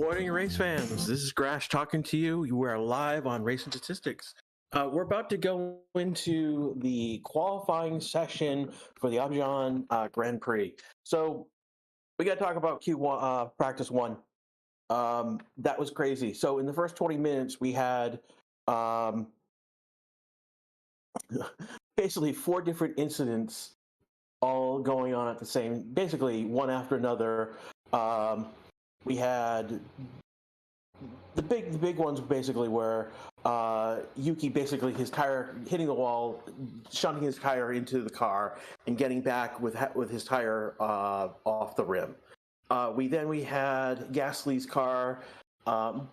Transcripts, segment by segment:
morning, race fans. This is Grash talking to you. You are live on Racing Statistics. We're about to go into the qualifying session for the Azerbaijan Grand Prix. So we got to talk about Q1 practice one. That was crazy. So in the first 20 minutes, we had basically 4 different incidents all going on at the same, basically one after another. We had the big ones basically were Yuki basically his tire hitting the wall, shunting his tire into the car and getting back with his tire off the rim. We had Gasly's car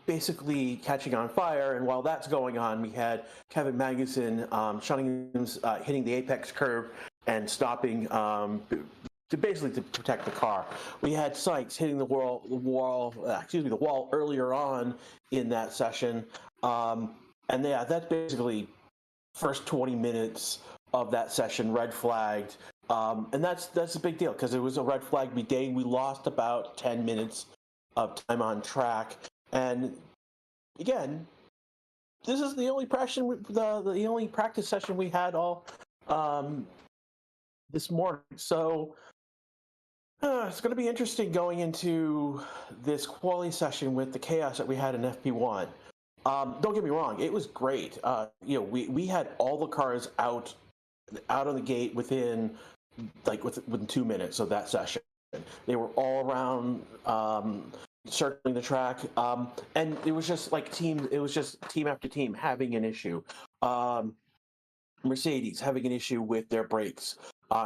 basically catching on fire, and while that's going on, we had Kevin Magnussen shunting hitting the apex curve and stopping to protect the car. We had Sykes hitting the wall earlier on in that session, and yeah, that's basically first 20 minutes of that session red flagged, and that's a big deal because it was a red flag day. We lost about 10 minutes of time on track, and again, this is the only the only practice session we had all this morning, so. It's going to be interesting going into this quali session with the chaos that we had in FP1. Don't get me wrong, it was great. We had all the cars out on the gate within 2 minutes of that session. They were all around circling the track, and it was just team after team having an issue. Mercedes having an issue with their brakes.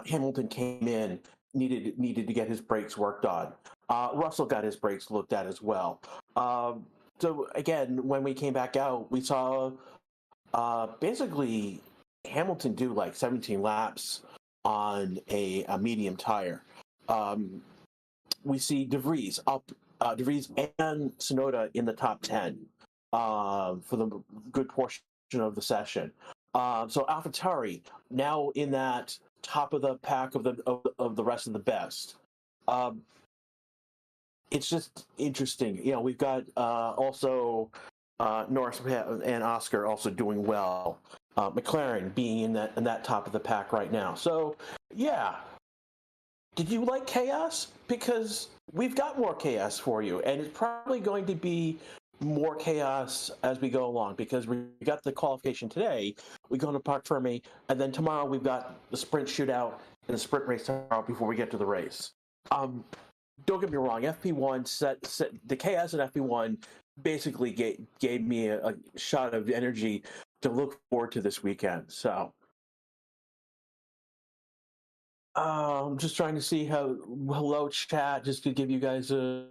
Hamilton came in. Needed to get his brakes worked on. Russell got his brakes looked at as well. So again, when we came back out, we saw basically Hamilton do like 17 laps on a medium tire. We see De Vries and Tsunoda in the top 10 for the good portion of the session. So AlphaTauri now in that top of the pack of the rest of the best. It's just interesting. We've got also Norris and Oscar also doing well. McLaren being in that top of the pack right now. So yeah, did you like chaos? Because we've got more chaos for you, and it's probably going to be more chaos as we go along, because we got the qualification today. We go to Parc Fermé, and then tomorrow we've got the sprint shootout and the sprint race tomorrow before we get to the race. Don't get me wrong, FP1 set the chaos in FP1 basically gave me a shot of energy to look forward to this weekend. So I'm just trying to see hello chat, just to give you guys a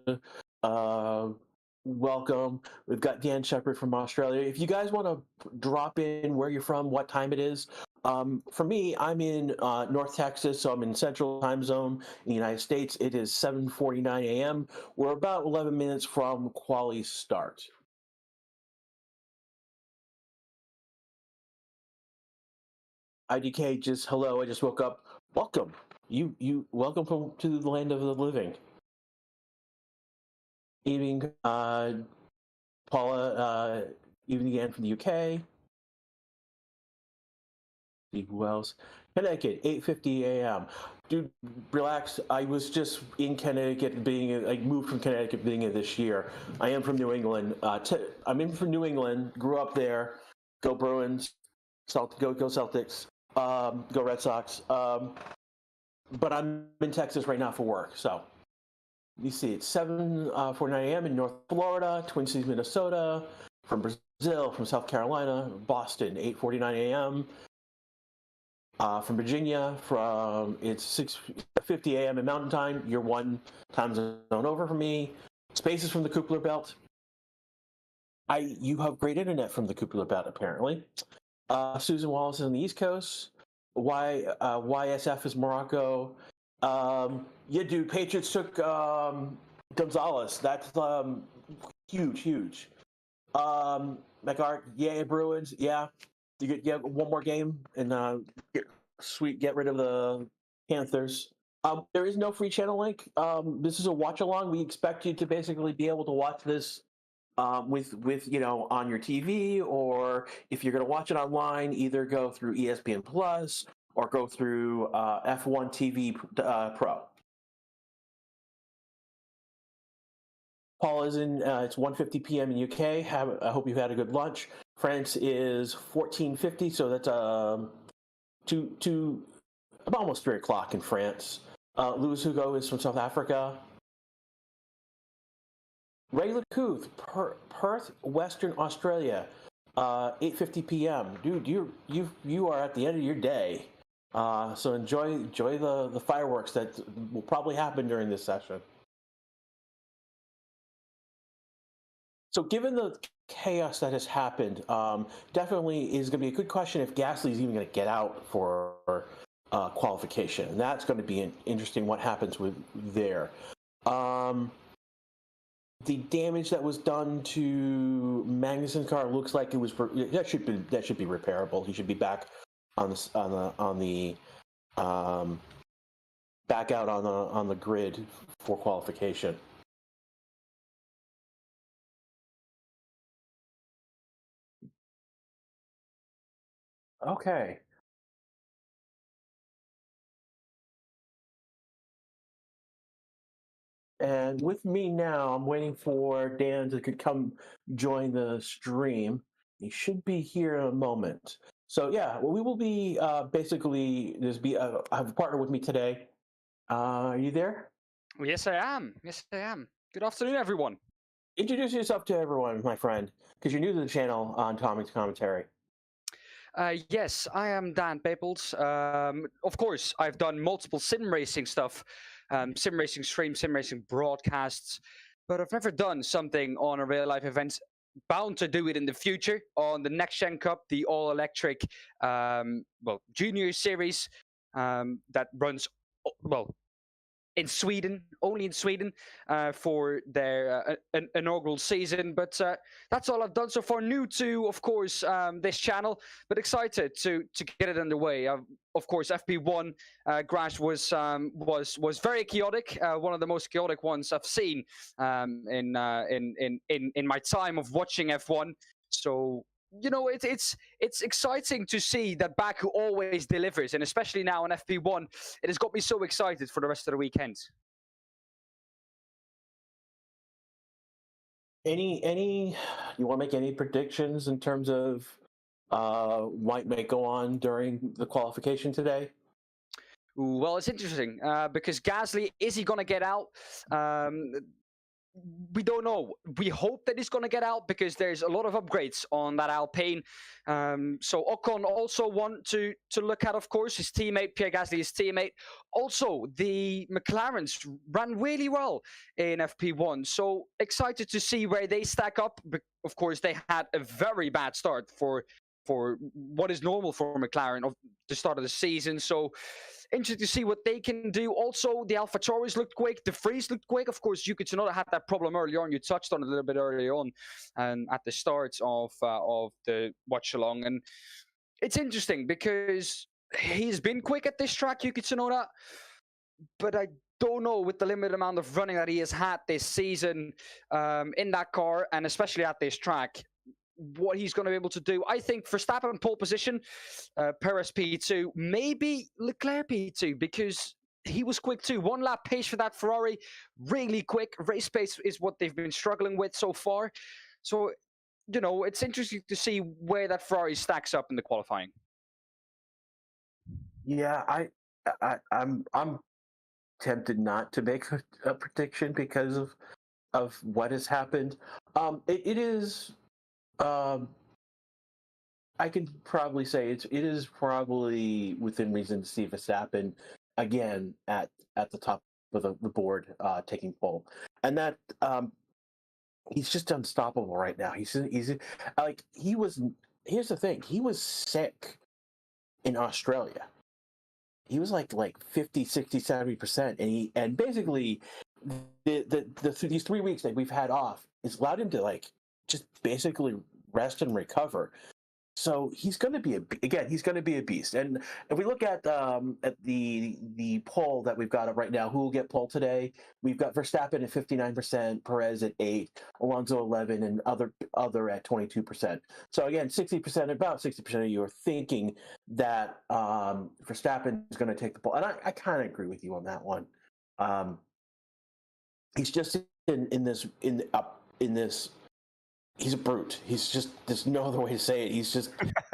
welcome. We've got Dan Shepard from Australia. If you guys want to drop in where you're from, what time it is. For me, I'm in North Texas, so I'm in Central Time Zone in the United States. It is 7:49 a.m. We're about 11 minutes from Quali start. IDK, just hello. I just woke up. Welcome. You welcome to the land of the living. Evening, Paula, evening again from the UK. See who else? Connecticut, 8:50 a.m. Dude, relax. I was just in Connecticut, I moved from Connecticut beginning of this year. I am from New England. I'm in from New England. Grew up there. Go Bruins. Go Celtics. Go Red Sox. But I'm in Texas right now for work. So. You see, it's 7:49 a.m. in North Florida, Twin Cities, Minnesota, from Brazil, from South Carolina, Boston, 8:49 a.m. From Virginia, it's 6:50 a.m. in Mountain Time. You're one time zone over from me. Spaces from the Kuppler Belt. You have great internet from the Kuppler Belt, apparently. Susan Wallace is on the East Coast. YSF is Morocco. Yeah, dude, Patriots took Gonzalez. That's huge. McArt, yeah, Bruins, yeah. You get one more game and get rid of the Panthers. There is no free channel link. This is a watch along. We expect you to basically be able to watch this with on your TV, or if you're going to watch it online, either go through ESPN Plus or go through F1 TV Pro. Paul is in. It's 1:50 p.m. in UK. I hope you've had a good lunch. France is 14:50, so that's about almost 3 o'clock in France. Louis Hugo is from South Africa. Ray LeCouth, Perth, Western Australia, 8:50 p.m. Dude, you are at the end of your day, so enjoy the fireworks that will probably happen during this session. So, given the chaos that has happened, definitely is going to be a good question if Gasly is even going to get out for qualification. And that's going to be interesting. What happens with there? The damage that was done to Magnussen's car looks like it was that should be repairable. He should be back back out on the grid for qualification. Okay. And with me now, I'm waiting for Dan to come join the stream. He should be here in a moment. So yeah, well, we will be basically I have a partner with me today. Are you there? Yes, I am. Yes, I am. Good afternoon, everyone. Introduce yourself to everyone, my friend, because you're new to the channel on Tommy's Commentary. Yes, I am Dan Peoples. Of course, I've done multiple sim racing stuff, sim racing streams, sim racing broadcasts, but I've never done something on a real life event. Bound to do it in the future on the Next Gen Cup, the all electric, junior series that runs in Sweden, only in Sweden, for their inaugural season. But that's all I've done so far. New to, of course, this channel, but excited to get it underway. Of course, FP1 crash was very chaotic. One of the most chaotic ones I've seen in my time of watching F1. So it's exciting to see that Baku always delivers, and especially now on FP1, it has got me so excited for the rest of the weekend. You want to make any predictions in terms of what might go on during the qualification today? Well, it's interesting because Gasly, is he going to get out? We don't know. We hope that he's going to get out because there's a lot of upgrades on that Alpine. So Ocon also want to look at, of course, his teammate, Pierre Gasly, his teammate. Also, the McLarens ran really well in FP1. So excited to see where they stack up. Of course, they had a very bad start for what is normal for McLaren of the start of the season. So interesting to see what they can do. Also, the AlphaTauris looked quick. The Freeze looked quick. Of course, Yuki Tsunoda had that problem earlier on. You touched on it a little bit earlier on, and at the start of the Watchalong. And it's interesting because he's been quick at this track, Yuki Tsunoda, but I don't know, with the limited amount of running that he has had this season in that car, and especially at this track, what he's going to be able to do. I think Verstappen pole position, Perez P2, maybe Leclerc P2, because he was quick too. 1 lap pace for that Ferrari, really quick. Race pace is what they've been struggling with so far. So, it's interesting to see where that Ferrari stacks up in the qualifying. Yeah, I'm tempted not to make a prediction because of what has happened. It is. I can probably say it is probably within reason to see Verstappen again at the top of the board, taking pole, and that he's just unstoppable right now. He's like he was. Here's the thing: he was sick in Australia. He was like 50, 60, 70%, and basically these 3 weeks that we've had off has allowed him to just basically rest and recover. So he's going to be he's going to be a beast. And if we look at the poll that we've got up right now, who will get polled today? We've got Verstappen at 59%, Perez at 8%, Alonso 11%, and other at 22%. So again, 60%, about 60% of you are thinking that Verstappen is going to take the poll, and I kind of agree with you on that one. He's just in this. He's a brute. He's just, there's no other way to say it. He's just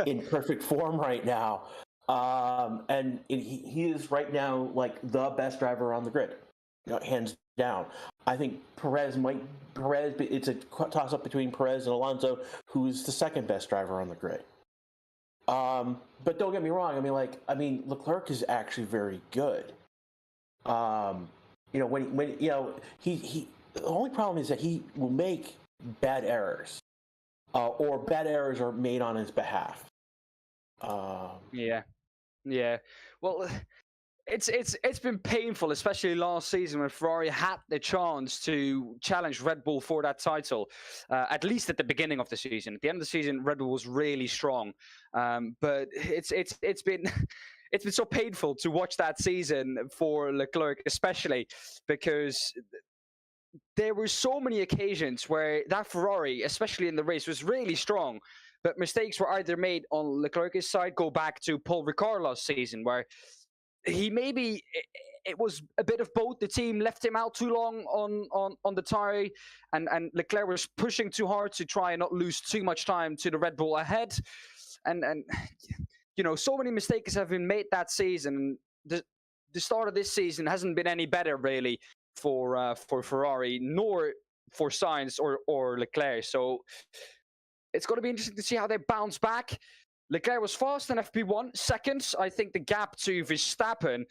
in perfect form right now. And he is right now like the best driver on the grid, hands down. I think Perez, it's a toss up between Perez and Alonso, who's the second best driver on the grid. But don't get me wrong. Leclerc is actually very good. When the only problem is that he will make bad errors, or bad errors are made on his behalf. Yeah. Well, it's been painful, especially last season when Ferrari had the chance to challenge Red Bull for that title. At least at the beginning of the season. At the end of the season, Red Bull was really strong, but it's been. It's been so painful to watch that season for Leclerc, especially because there were so many occasions where that Ferrari, especially in the race, was really strong, but mistakes were either made on Leclerc's side. Go back to Paul Ricard last season, where it was a bit of both. The team left him out too long on the tire, and Leclerc was pushing too hard to try and not lose too much time to the Red Bull ahead, and so many mistakes have been made that season. The start of this season hasn't been any better, really, for Ferrari, nor for Sainz or Leclerc. So it's going to be interesting to see how they bounce back. Leclerc was fast in FP1. Second, I think the gap to Verstappen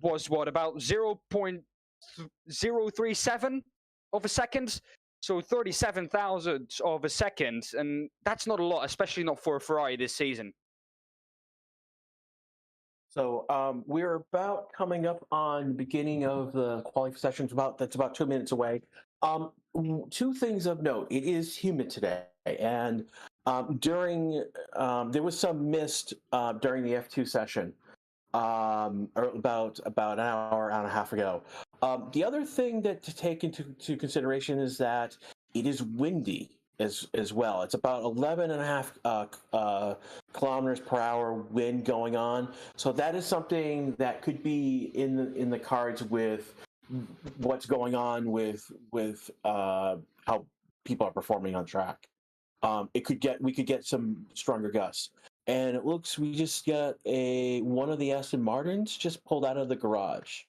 was about 0.037 of a second. So 37,000 of a second. And that's not a lot, especially not for a Ferrari this season. So we're about coming up on the beginning of the qualifying session. That's about 2 minutes away. Two things of note. It is humid today, and there was some mist during the F2 session, or about an hour and a half ago. The other thing to take into consideration is that it is windy as well. It's about 11.5 kilometers per hour wind going on. So that is something that could be in the cards with what's going on with how people are performing on track. We could get some stronger gusts. And it looks, we just got one of the Aston Martins just pulled out of the garage.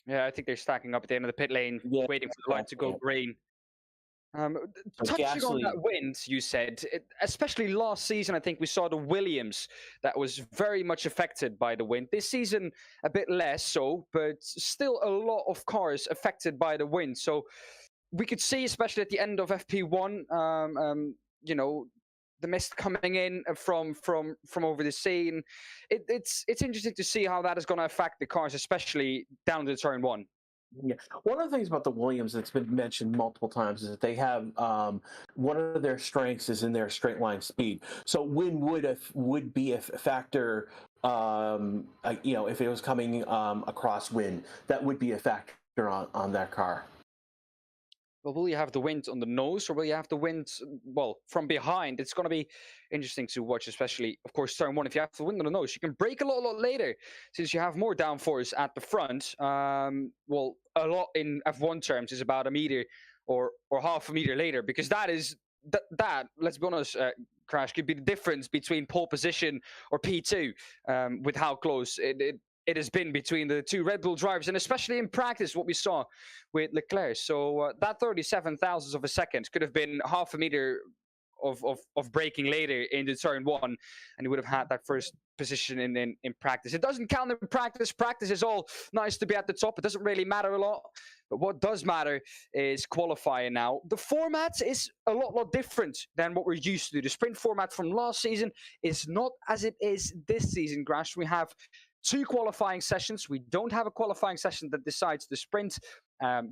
Yeah, I think they're stacking up at the end of the pit lane, waiting for the light to go green. Touching on that wind, you said, especially last season, I think we saw the Williams that was very much affected by the wind. This season, a bit less so, but still a lot of cars affected by the wind. So we could see, especially at the end of FP1, the mist coming in from over the sea. And it's interesting to see how that is going to affect the cars, especially down to turn one. Yeah, one of the things about the Williams that's been mentioned multiple times is that they have one of their strengths is in their straight line speed. So wind would be a factor. If it was coming across wind, that would be a factor on that car. Well, will you have the wind on the nose, or will you have the wind, from behind? It's going to be interesting to watch, especially, of course, turn one. If you have the wind on the nose, you can brake a lot later, since you have more downforce at the front. A lot in F1 terms is about a meter or half a meter later, because that let's be honest, Crash, could be the difference between pole position or P2, with how close it has been between the two Red Bull drivers, and especially in practice, what we saw with Leclerc. So that 37 thousandths of a second could have been half a meter of braking later into turn one, and he would have had that first position in practice. It doesn't count in practice. Practice is all nice to be at the top. It doesn't really matter a lot. But what does matter is qualifying now. The format is a lot different than what we're used to. The sprint format from last season is not as it is this season, Grash. We have 2 qualifying sessions. We don't have a qualifying session that decides the sprint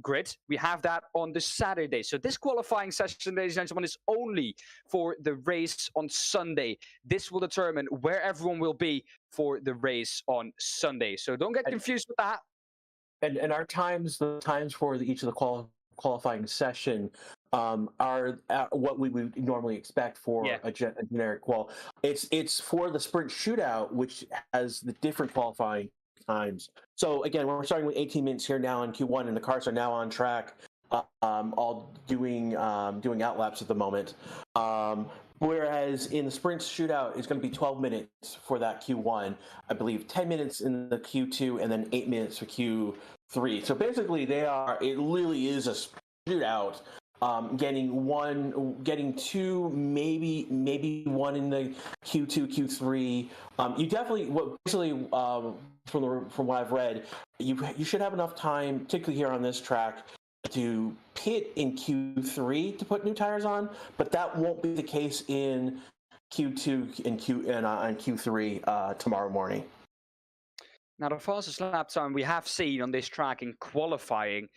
grid. We have that on the Saturday. So this qualifying session, ladies and gentlemen, is only for the race on Sunday. This will determine where everyone will be for the race on Sunday. So don't get confused with that. And our times, the times for each of the qualifying session are what we would normally expect for a generic qual. It's for the sprint shootout, which has the different qualifying times. So again, we're starting with 18 minutes here now in Q1, and the cars are now on track, all doing out laps at the moment. Whereas in the sprint shootout, it's going to be 12 minutes for that Q1, I believe 10 minutes in the Q2, and then 8 minutes for Q3. So basically, it really is a shootout. Getting 2, maybe 1 in the Q2, Q3. You definitely, from what I've read, you should have enough time, particularly here on this track, to pit in Q3 to put new tires on, but that won't be the case in Q2 and Q3 tomorrow morning. Now, the fastest lap time we have seen on this track in qualifying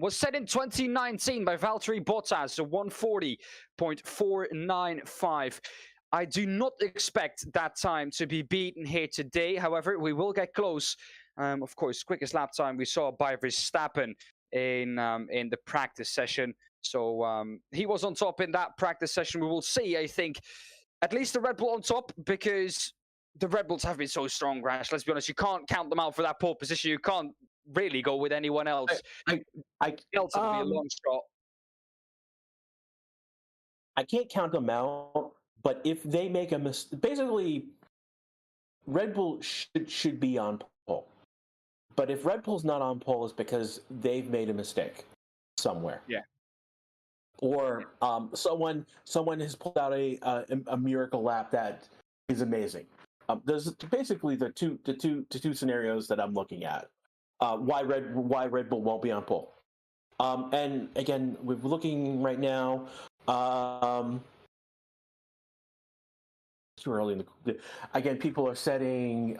was set in 2019 by Valtteri Bottas, so 140.495. I do not expect that time to be beaten here today. However, we will get close. Of course, quickest lap time we saw by Verstappen in the practice session. So he was on top in that practice session. We will see, I think, at least the Red Bull on top, because the Red Bulls have been so strong, Rash. Let's be honest. You can't count them out for that pole position. You can't really go with anyone else. Else would be a long shot. I can't count them out, but if they make a mistake, basically, Red Bull should be on pole. But if Red Bull's not on pole, it's because they've made a mistake somewhere. Yeah. Or someone has pulled out a miracle lap that is amazing. There's basically the two scenarios that I'm looking at. Why Red Bull won't be on pole. And again, we're looking right now. Too early again, people are setting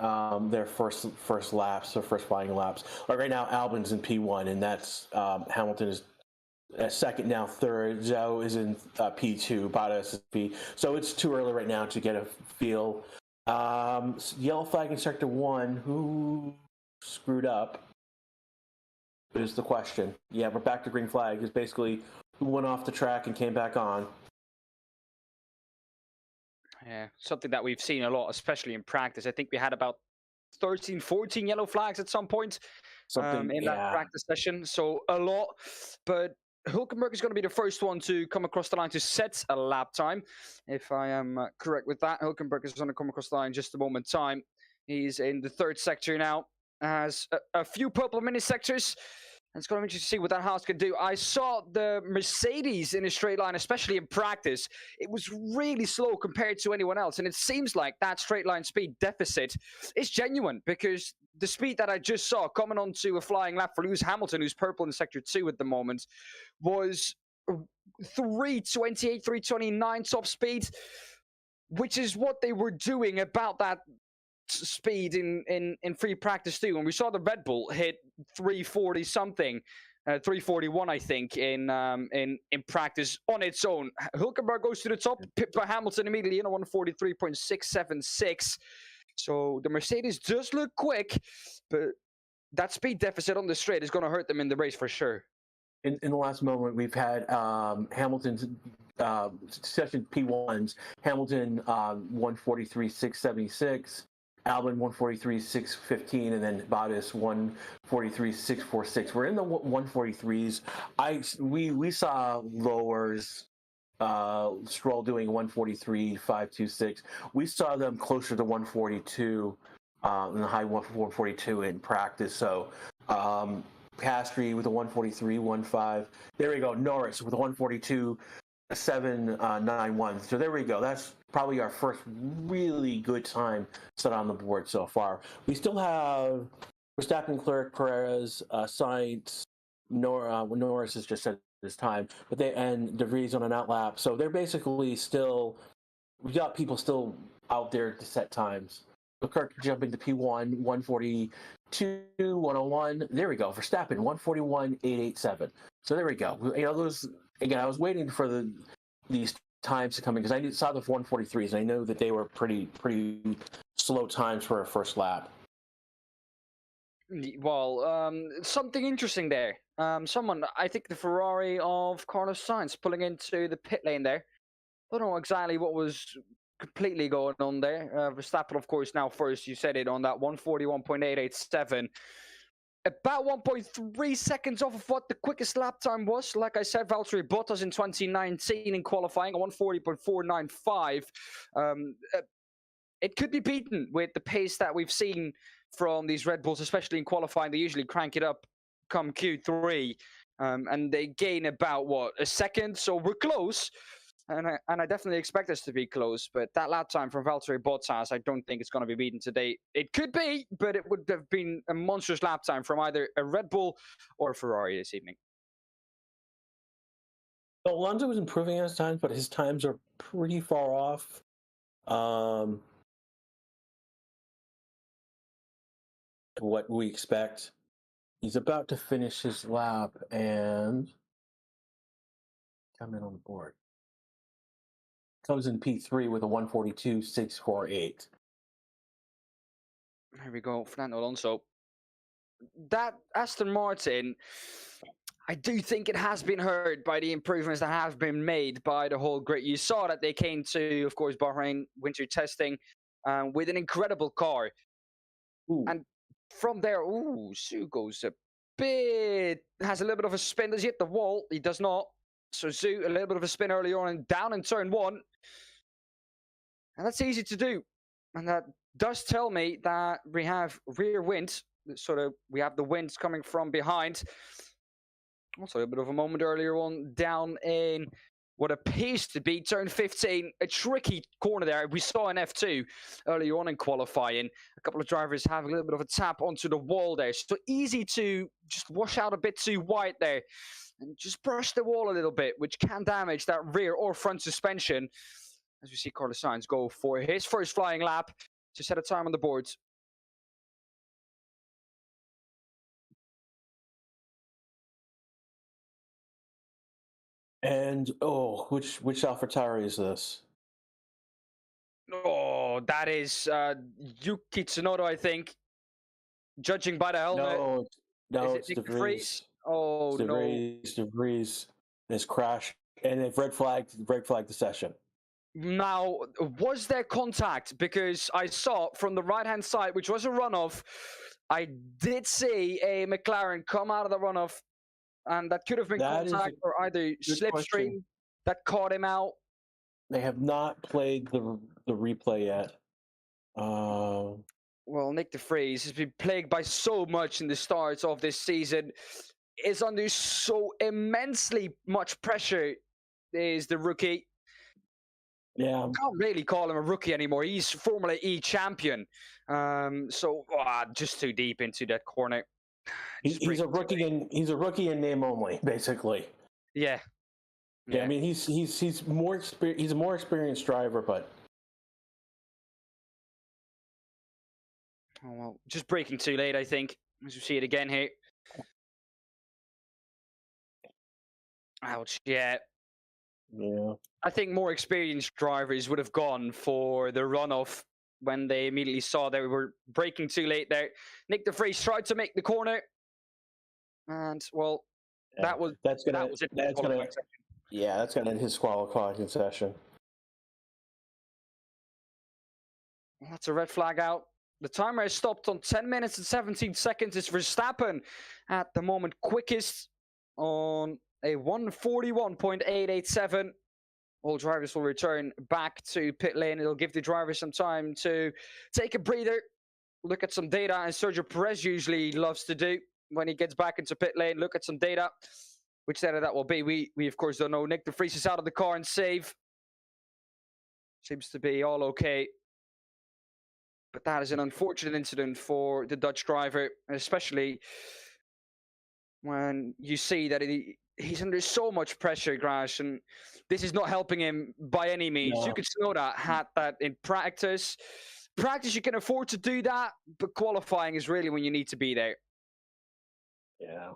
their first laps or first flying laps. Like right now, Albon's in P1, and that's Hamilton is second now, third. Zhou is in P2, Bottas is P. So it's too early right now to get a feel. Yellow flag in sector 1. Who screwed up is the question. Yeah, we're back to green flag. Is basically who went off the track and came back on. Yeah, something that we've seen a lot, especially in practice. I think we had about 13, 14 yellow flags at some point in that practice session. So a lot. But Hülkenberg is going to be the first one to come across the line to set a lap time. If I am correct with that, Hülkenberg is going to come across the line in just a moment time. He's in the third sector now. Has a few purple mini sectors. And it's going to be interesting to see what that Haas can do. I saw the Mercedes in a straight line, especially in practice. It was really slow compared to anyone else. And it seems like that straight line speed deficit is genuine, because the speed that I just saw coming onto a flying lap for Lewis Hamilton, who's purple in sector 2 at the moment, was 328, 329 top speed, which is what they were doing about that speed in free practice too. And we saw the Red Bull hit 340 something, 341 I think in practice on its own. Hülkenberg goes to the top, pipped by Hamilton immediately in a 143.676. So the Mercedes does look quick, but that speed deficit on the straight is going to hurt them in the race for sure. In the last moment, we've had Hamilton's session P1s. Hamilton 143.676. Albon 143.615, and then Bottas 143.646. We're in the 143s. We saw lowers. Stroll doing 143.526. We saw them closer to 142, in the high 142 in practice. So Piastri with a 143.15. There we go. Norris with a 142.791. So there we go. That's probably our first really good time set on the board so far. We still have Verstappen, Leclerc, Perez, Sainz, Norris is just at this time, but and De Vries on an out lap. So they're basically still, we got people still out there to set times. Leclerc jumping to P1, 142, 101. There we go. Verstappen, 141.887. So there we go. Those again. I was waiting for these times to come in because I saw the 143s and I know that they were pretty slow times for a first lap. Well, something interesting there. Someone, I think the Ferrari of Carlos Sainz pulling into the pit lane there. Don't know exactly what was completely going on there. Verstappen, of course, now first. You said it on that 141.887. About 1.3 seconds off of what the quickest lap time was. Like I said, Valtteri Bottas in 2019 in qualifying, 140.495. It could be beaten with the pace that we've seen from these Red Bulls, especially in qualifying. They usually crank it up come Q3, and they gain about, a second? So we're close. And I definitely expect us to be close, but that lap time from Valtteri Bottas, I don't think it's going to be beaten today. It could be, but it would have been a monstrous lap time from either a Red Bull or a Ferrari this evening. Well, Alonso was improving his times, but his times are pretty far off. What we expect. He's about to finish his lap and come in on the board. Comes in P3 with a 142.648. Here we go, Fernando Alonso. That Aston Martin, I do think it has been hurt by the improvements that have been made by the whole grid. You saw that they came to, of course, Bahrain winter testing with an incredible car. Ooh. And from there, Zhu goes has a little bit of a spin. Does he hit the wall? He does not. So Zhu, a little bit of a spin early on and down in turn one. And that's easy to do. And that does tell me that we have rear wind. We have the winds coming from behind. Also a bit of a moment earlier on down in what appears to be turn 15. A tricky corner there. We saw in F2 earlier on in qualifying. A couple of drivers having a little bit of a tap onto the wall there. So easy to just wash out a bit too wide there. And just brush the wall a little bit, which can damage that rear or front suspension. As we see Carlos Sainz go for his first flying lap to set a time on the boards. And which AlphaTauri is this? Oh, that is Yuki Tsunoda, I think. Judging by the helmet. No, it's De Vries. Oh, De Vries has crashed, and they've red flagged the session. Now, was there contact? Because I saw from the right-hand side, which was a runoff, I did see a McLaren come out of the runoff, and that could have been contact or either slipstream that caught him out. They have not played the replay yet. Well, Nick De Vries has been plagued by so much in the start of this season. Is under so immensely much pressure, is the rookie. Yeah. I can't really call him a rookie anymore. He's Formula E champion. Just too deep into that corner. He's a rookie in name only, basically. Yeah. I mean, he's a more experienced driver, but just braking too late, I think. As you see it again here. Ouch, yeah. I think more experienced drivers would have gone for the runoff when they immediately saw they were braking too late there. Nick De Vries tried to make the corner. And, that's gonna end his qualifying session. That's a red flag out. The timer has stopped on 10 minutes and 17 seconds. It's Verstappen at the moment quickest on a 141.887. All drivers will return back to pit lane. It'll give the drivers some time to take a breather, look at some data, as Sergio Perez usually loves to do when he gets back into pit lane. Look at some data. Which data that will be, we of course don't know. Nick De Vries is out of the car and safe. Seems to be all okay. But that is an unfortunate incident for the Dutch driver, especially when you see that he's under so much pressure, Grash, and this is not helping him by any means. No. Yuki Tsunoda had that in practice. practice you can afford to do that, but qualifying is really when you need to be there. Yeah.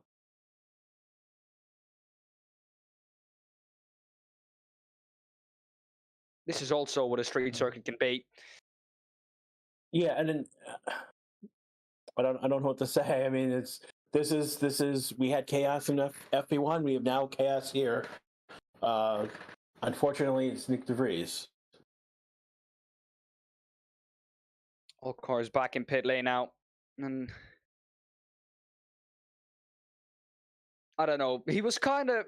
This is also what a street circuit can be. Yeah, and then I don't know what to say. I mean, this is we had chaos in FP1. We have now chaos here. Unfortunately, it's Nick de Vries. All cars back in pit lane now, and I don't know. He was kind of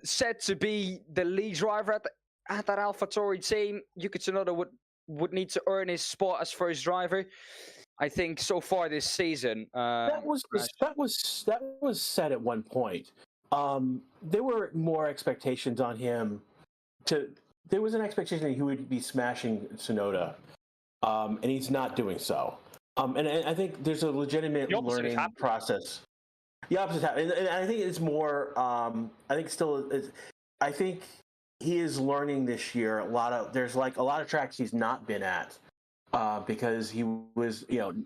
set to be the lead driver at that AlphaTauri team. Yuki Tsunoda would need to earn his spot as first driver. I think so far this season. That was said at one point. There were more expectations on him. There was an expectation that he would be smashing Tsunoda, and he's not doing so. And I think there's a legitimate learning process. The opposite happened, and I think it's more. I think he is learning this year. There's like a lot of tracks he's not been at because he was, he was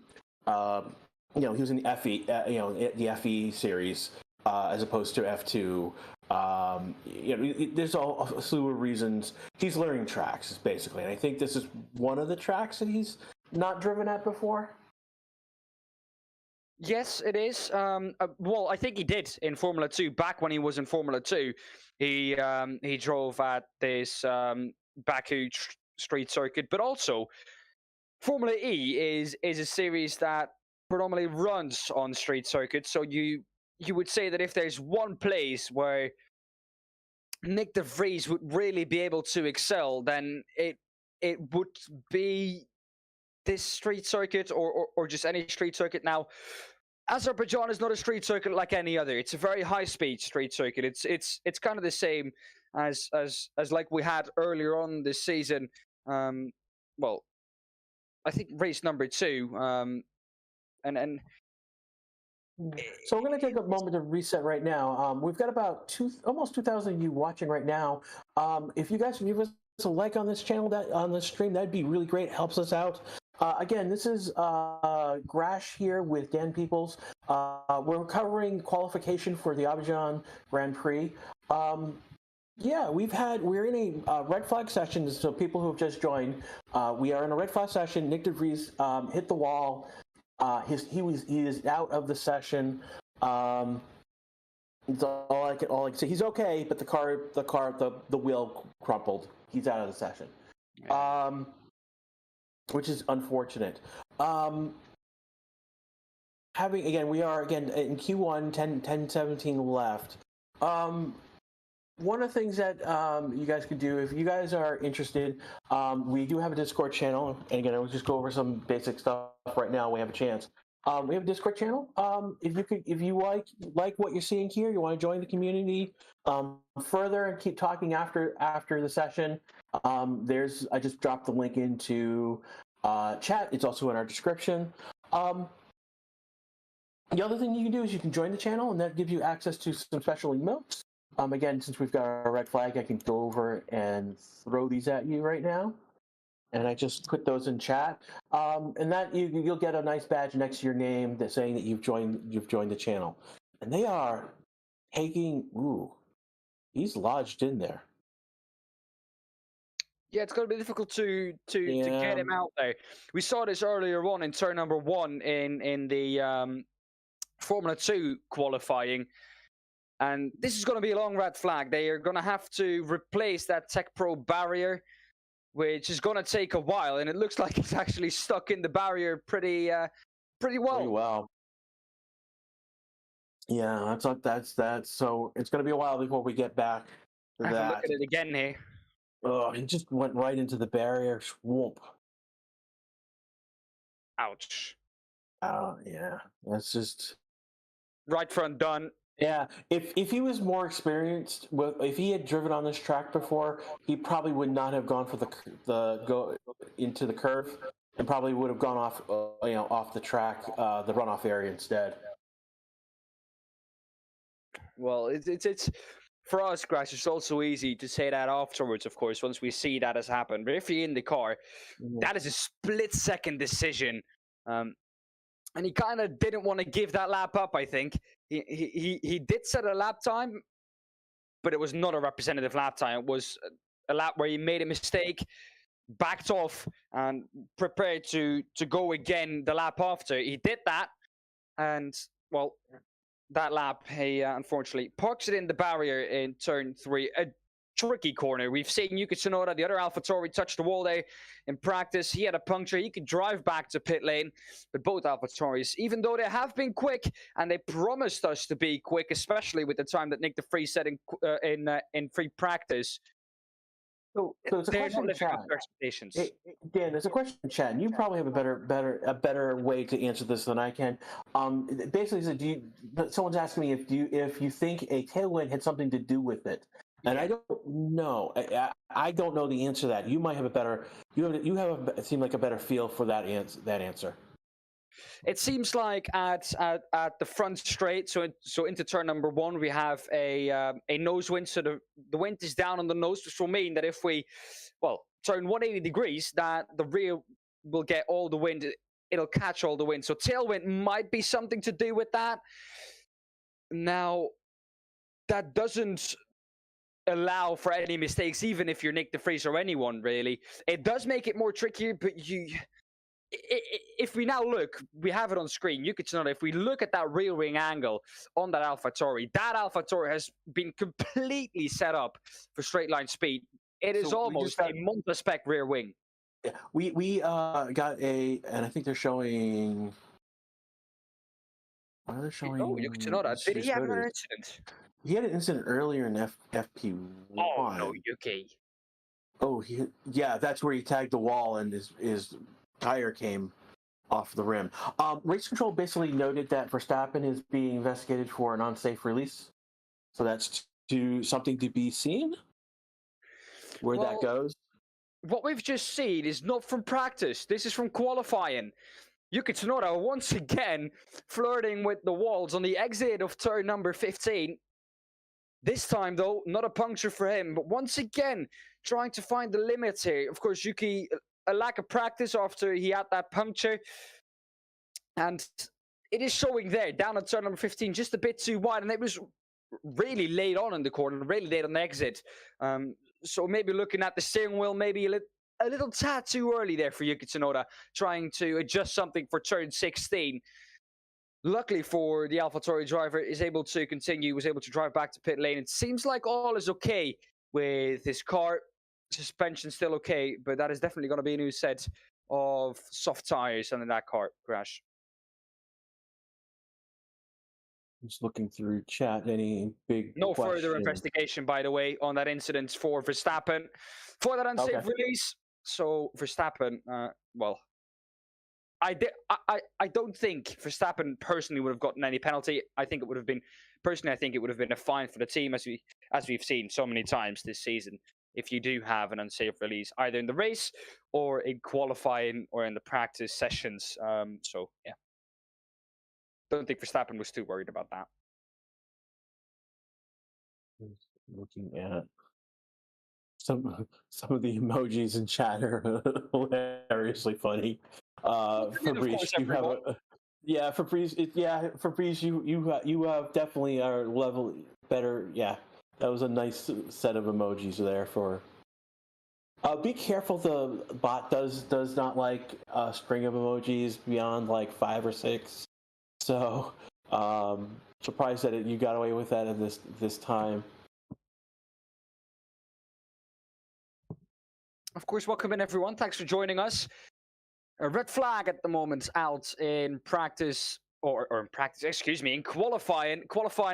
in the FE, the FE series as opposed to F2. There's a slew of reasons he's learning tracks basically, and I think this is one of the tracks that he's not driven at before. Yes, it is. Well, I think he did in Formula 2. Back when he was in Formula 2, he drove at this Baku street circuit. But also, Formula E is a series that predominantly runs on street circuits. So you would say that if there's one place where Nick de Vries would really be able to excel, then it would be this street circuit or just any street circuit. Now, Azerbaijan is not a street circuit like any other. It's a very high-speed street circuit. It's kind of the same as like we had earlier on this season. Well, I think race number 2. And so we're going to take a moment to reset right now. We've got about almost 2,000 of you watching right now. If you guys can give us a like on this channel, on this stream, that'd be really great. It helps us out. Again, this is Grash here with Dan Peoples. We're covering qualification for the Azerbaijan Grand Prix. Yeah, we're in a red flag session, so people who have just joined, we are in a red flag session. Nick de Vries hit the wall. He is out of the session. All I can say. He's okay, but the wheel crumpled. He's out of the session. Which is unfortunate. We are in Q1, 10:17 left. One of the things that you guys could do, if you guys are interested, we do have a Discord channel. And again, I'll just go over some basic stuff right now. We have a chance. We have a Discord channel. If you like what you're seeing here, you want to join the community further and keep talking after the session. I just dropped the link into chat. It's also in our description. The other thing you can do is you can join the channel, and that gives you access to some special emotes. Again, since we've got a red flag, I can go over and throw these at you right now. And I just put those in chat. And that you'll get a nice badge next to your name that's saying that you've joined the channel. And they are taking. Ooh, he's lodged in there. Yeah, it's going to be difficult to get him out there. We saw this earlier on in turn number 1 in the Formula 2 qualifying. And this is going to be a long red flag. They are going to have to replace that Tech Pro barrier, which is going to take a while. And it looks like it's actually stuck in the barrier pretty well. Pretty well. Yeah, that's so it's going to be a while before we get back to that. Look at it again here. Oh, he just went right into the barrier. Swoop. Ouch. Oh, yeah. That's just right front done. Yeah, if he was more experienced, if he had driven on this track before, he probably would not have gone for the go into the curve, and probably would have gone off off the track, the runoff area instead. Well, it's for us, Crash, it's also easy to say that afterwards, of course, once we see that has happened. But if you're in the car, that is a split-second decision. And he kind of didn't want to give that lap up, I think. He did set a lap time, but it was not a representative lap time. It was a lap where he made a mistake, backed off, and prepared to go again the lap after. He did that, and, well, that lap, he unfortunately parks it in the barrier in turn 3. A tricky corner. We've seen Yuki Tsunoda, the other AlphaTauri, touch the wall there in practice. He had a puncture. He could drive back to pit lane. But both AlphaTauris, even though they have been quick, and they promised us to be quick, especially with the time that Nick de Vries set in free practice, So it's a they're question not in living up chat. to expectations. Dan, there's a question in chat, and you probably have a better way to answer this than I can. Basically, someone's asking me if you think a tailwind had something to do with it, and I don't know. I don't know the answer to that. You might have a better. It seemed like a better feel for that answer. It seems like at the front straight, so into turn number 1, we have a nose wind. So the wind is down on the nose, which will mean that if we, turn 180 degrees, that the rear will get all the wind. It'll catch all the wind. So tailwind might be something to do with that. Now, that doesn't allow for any mistakes, even if you're Nick de Vries or anyone, really. It does make it more trickier, but if we now look, we have it on screen. You could know that if we look at that rear wing angle on that AlphaTauri has been completely set up for straight line speed. It is almost a Monta-spec rear wing. Yeah, we got and I think they're showing. What are they showing? Oh, you could know that. Did he have an incident? He had an incident earlier in FP1. Oh no, Yuki. Oh, that's where he tagged the wall and his tire came off the rim. Race Control basically noted that Verstappen is being investigated for an unsafe release. So that's something to be seen where that goes. What we've just seen is not from practice. This is from qualifying. Yuki Tsunoda once again flirting with the walls on the exit of turn number 15. This time, though, not a puncture for him, but once again trying to find the limits here. Of course, Yuki, a lack of practice after he had that puncture. And it is showing there, down at turn number 15, just a bit too wide. And it was really late on in the corner, really late on the exit. So maybe looking at the steering wheel, maybe a little tad too early there for Yuki Tsunoda, trying to adjust something for turn 16. Luckily for the AlphaTauri driver, was able to drive back to pit lane. It seems like all is okay with his car. Suspension still okay, but that is definitely going to be a new set of soft tires under that car crash. Just looking through chat, any big No questions? further investigation, by the way, on that incident for Verstappen for that unsafe release. So Verstappen, I don't think Verstappen personally would have gotten any penalty. I think it would have been a fine for the team, as we've seen so many times this season. If you do have an unsafe release, either in the race or in qualifying or in the practice sessions. So yeah, don't think Verstappen was too worried about that. Looking at some of the emojis in chat are hilariously funny. Fabrice, you have Fabrice. Fabrice, you have definitely are level better. Yeah, that was a nice set of emojis there for. Be careful, the bot does not like a string of emojis beyond like 5 or 6. So surprised that you got away with that at this time. Of course, welcome in everyone. Thanks for joining us. A red flag at the moment out in practice, or in practice, excuse me, in qualifying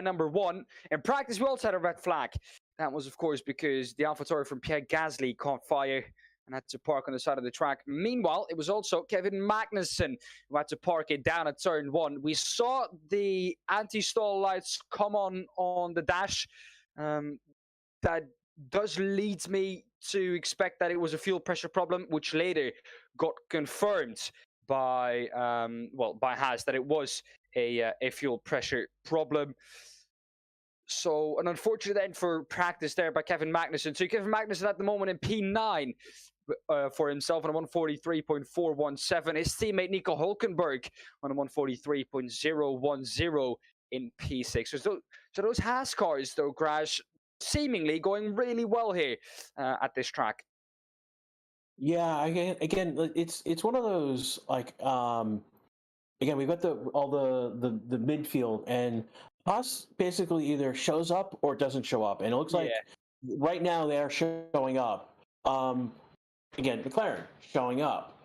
number 1. In practice, we also had a red flag. That was, of course, because the AlphaTauri from Pierre Gasly caught fire and had to park on the side of the track. Meanwhile, it was also Kevin Magnussen who had to park it down at turn 1. We saw the anti-stall lights come on the dash. That does lead me to expect that it was a fuel pressure problem, which later got confirmed by Haas that it was a fuel pressure problem. So an unfortunate end for practice there by Kevin Magnussen. So Kevin Magnussen at the moment in P9 for himself on a 143.417. His teammate Nico Hulkenberg on a 143.010 in P6. So those Haas cars, though, Crash, seemingly going really well here at this track. Yeah, again, it's one of those like again, we've got all the midfield, and Haas basically either shows up or doesn't show up, and it looks like right now they are showing up. Again, McLaren showing up.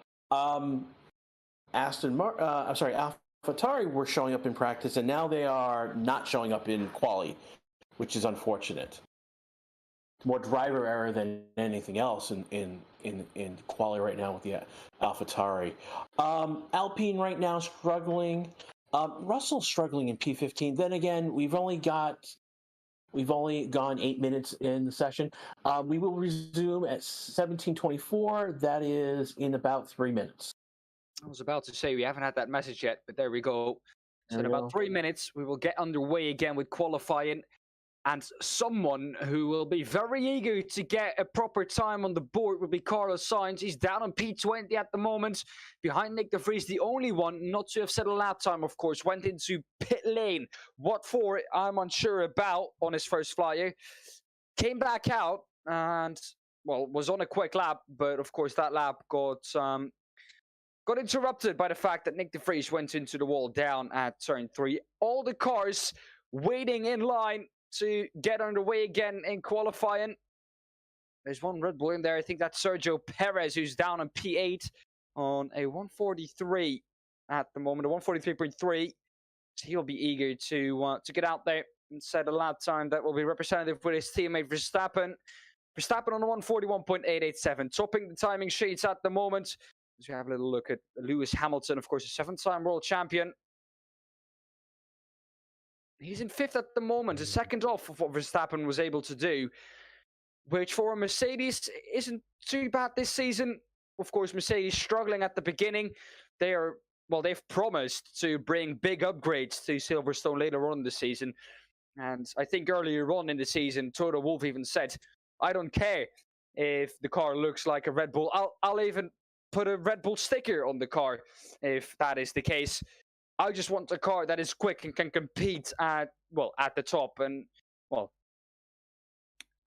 AlphaTauri were showing up in practice, and now they are not showing up in Quali, which is unfortunate. More driver error than anything else in Quali right now with the AlphaTauri. Alpine right now struggling. Russell's struggling in P15. Then again, we've only gone 8 minutes in the session. We will resume at 17:24. That is in about 3 minutes. I was about to say we haven't had that message yet, but there we go. So in about 3 minutes, we will get underway again with qualifying. And someone who will be very eager to get a proper time on the board will be Carlos Sainz. He's down on P20 at the moment, behind Nick de Vries, the only one not to have set a lap time, of course. Went into pit lane. What for, I'm unsure about on his first flyer. Came back out and, well, was on a quick lap, but of course that lap got interrupted by the fact that Nick de Vries went into the wall down at turn 3. All the cars waiting in line to get underway again in qualifying. There's one Red Bull in there. I think that's Sergio Perez, who's down on P8 on a 143 at the moment, a 143.3. So he'll be eager to get out there and set a lap time that will be representative with his teammate Verstappen. Verstappen on a 141.887, topping the timing sheets at the moment. As we have a little look at Lewis Hamilton, of course, a 7-time world champion. He's in 5th at the moment, a second off of what Verstappen was able to do, which for a Mercedes isn't too bad this season. Of course, Mercedes struggling at the beginning. They've promised to bring big upgrades to Silverstone later on in the season. And I think earlier on in the season, Toto Wolff even said, I don't care if the car looks like a Red Bull. I'll even put a Red Bull sticker on the car if that is the case. I just want a car that is quick and can compete at the top. And, well,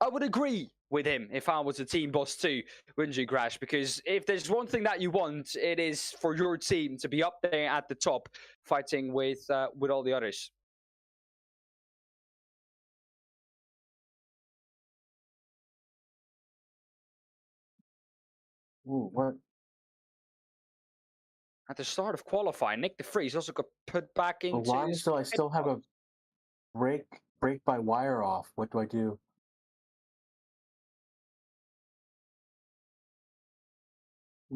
I would agree with him if I was a team boss too, wouldn't you, Crash? Because if there's one thing that you want, it is for your team to be up there at the top, fighting with all the others. Ooh, what? At the start of qualifying, Nick de Vries also got put back into... Why still? I still have a brake by wire off. What do I do?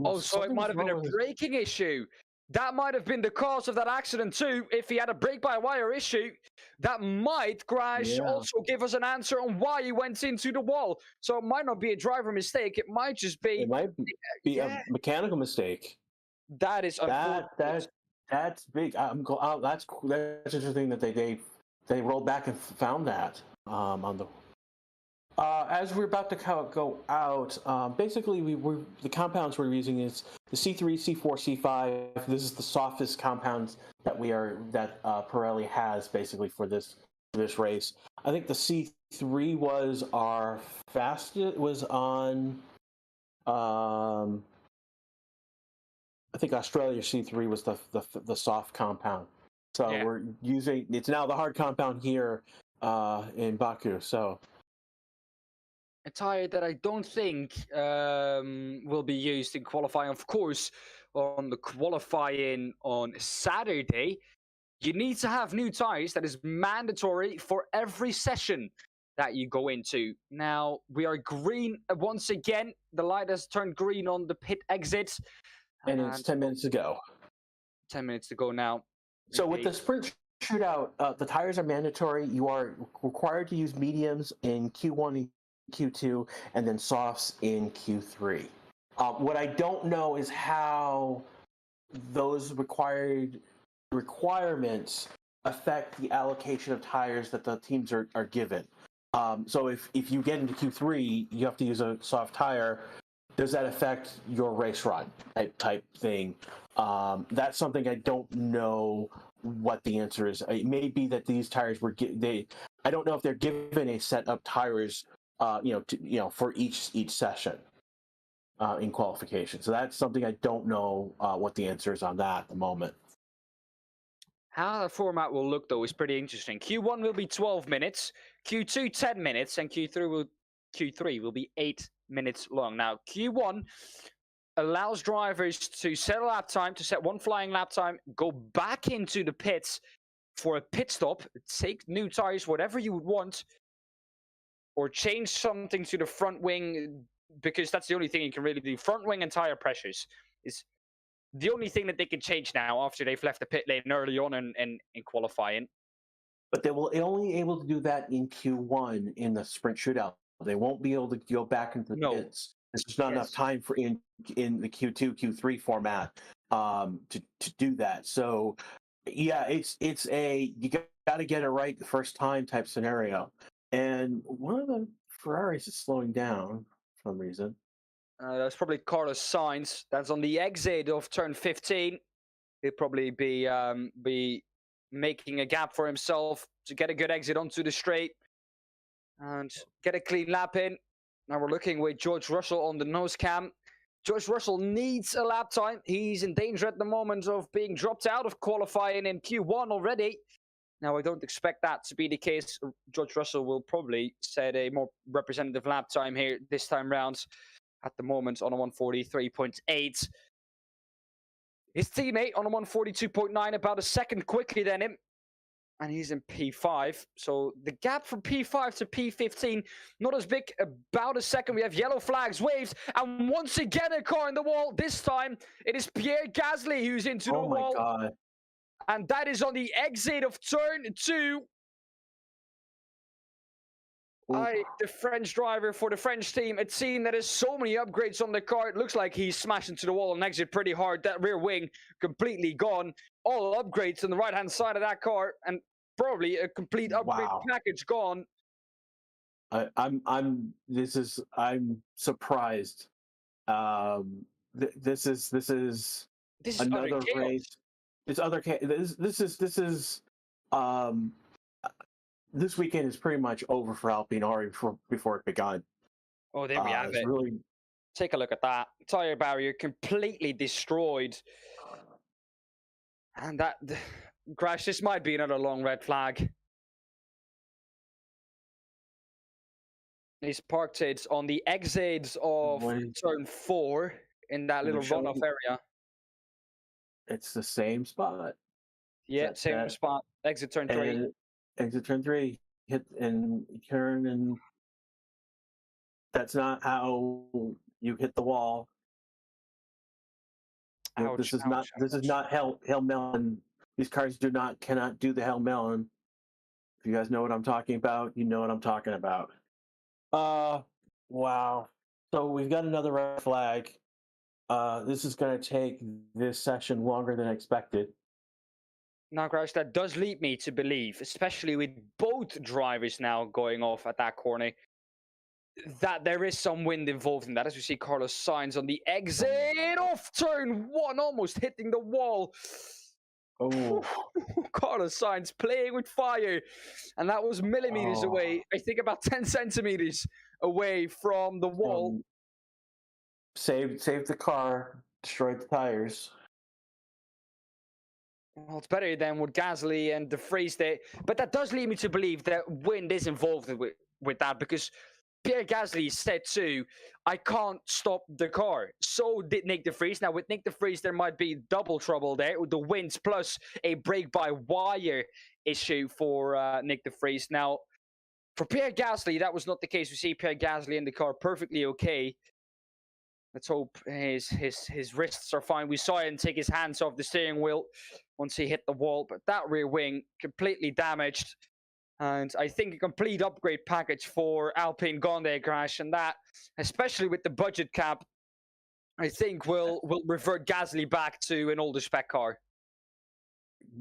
Oh, so it might have been a braking issue. That might have been the cause of that accident too. If he had a brake-by-wire issue, that might, Crash, also give us an answer on why he went into the wall. So it might not be a driver mistake. It might just be... It might be a mechanical mistake. That is that's big. That's interesting that they rolled back and found that on the. As we're about to go out, basically the compounds we're using is the C3, C4, C5. This is the softest compounds that Pirelli has basically for this race. I think the C3 was our fastest. Was on. I think Australia C3 was the soft compound. So we're using it's now the hard compound here in Baku. So a tire that I don't think will be used in qualifying. Of course, on the qualifying on Saturday, you need to have new tires. That is mandatory for every session that you go into. Now, we are green once again. The light has turned green on the pit exit. And it's 10 minutes to go. 10 minutes to go now. So with the sprint shootout, the tires are mandatory. You are required to use mediums in Q1 and Q2, and then softs in Q3. What I don't know is how those requirements affect the allocation of tires that the teams are given. So if you get into Q3, you have to use a soft tire. Does that affect your race run type thing? That's something I don't know what the answer is. It may be that these tires were I don't know if they're given a set of tires, for each session in qualification. So that's something I don't know what the answer is on that at the moment. How the format will look, though, is pretty interesting. Q1 will be 12 minutes, Q2 10 minutes, and Q3 will be 8 minutes long. Now, Q1 allows drivers to set a lap time, to set one flying lap time, go back into the pits for a pit stop, take new tires, whatever you would want, or change something to the front wing, because that's the only thing you can really do. Front wing and tire pressures is the only thing that they can change now after they've left the pit lane early on in qualifying. But they will only able to do that in Q1 in the sprint shootout. They won't be able to go back into the pits. There's just not enough time for in the Q2, Q3 format to do that. So yeah, it's you got to get it right the first time type scenario. And one of the Ferraris is slowing down for some reason. That's probably Carlos Sainz. That's on the exit of turn 15. He'll probably be making a gap for himself to get a good exit onto the straight and get a clean lap in. Now we're looking with George Russell on the nose cam. George Russell needs a lap time. He's in danger at the moment of being dropped out of qualifying in Q1 already. Now, I don't expect that to be the case. George Russell will probably set a more representative lap time here this time round. At the moment, on a 143.8. His teammate on a 142.9, about a second quicker than him. And he's in P5. So the gap from P5 to P15, not as big, about a second. We have yellow flags waved. And once again, a car in the wall. This time, it is Pierre Gasly who's into the wall. Oh, my God. And that is on the exit of turn 2. The French driver for the French team, a team that has so many upgrades on the car. It looks like he's smashed into the wall and exit pretty hard. That rear wing completely gone. All upgrades on the right-hand side of that car, and probably a complete upgrade package gone. I'm surprised. This is another race. This weekend is pretty much over for AlphaTauri before it began. Oh, there we have it. Really... Take a look at that. Tire barrier completely destroyed. And that... Crash, this might be another long red flag. He's parked it on the exits of turn 4 in that little runoff area. It's the same spot. Yeah, same spot. Exit turn 3. Exit turn 3, hit and turn, and that's not how you hit the wall. Ouch, this is not Hell Melon. These cars cannot do the Hell Melon. If you guys know what I'm talking about, you know what I'm talking about. Wow. So we've got another red flag. This is going to take this session longer than expected. Now, Crash, that does lead me to believe, especially with both drivers now going off at that corner, that there is some wind involved in that. As we see Carlos Sainz on the exit off turn 1, almost hitting the wall. Oh, Carlos Sainz playing with fire. And that was millimeters away. I think about 10 centimeters away from the wall. Saved the car, destroyed the tires. Well, it's better than what Gasly and De Vries did. But that does lead me to believe that wind is involved with that, because Pierre Gasly said too, I can't stop the car. So did Nick De Vries. Now, with Nick De Vries, there might be double trouble there with the winds plus a brake-by-wire issue for Nick De Vries. Now, for Pierre Gasly, that was not the case. We see Pierre Gasly in the car perfectly okay. Let's hope his wrists are fine. We saw him take his hands off the steering wheel once he hit the wall, but that rear wing completely damaged. And I think a complete upgrade package for Alpine gone there, Crash, and that, especially with the budget cap, I think will revert Gasly back to an older spec car.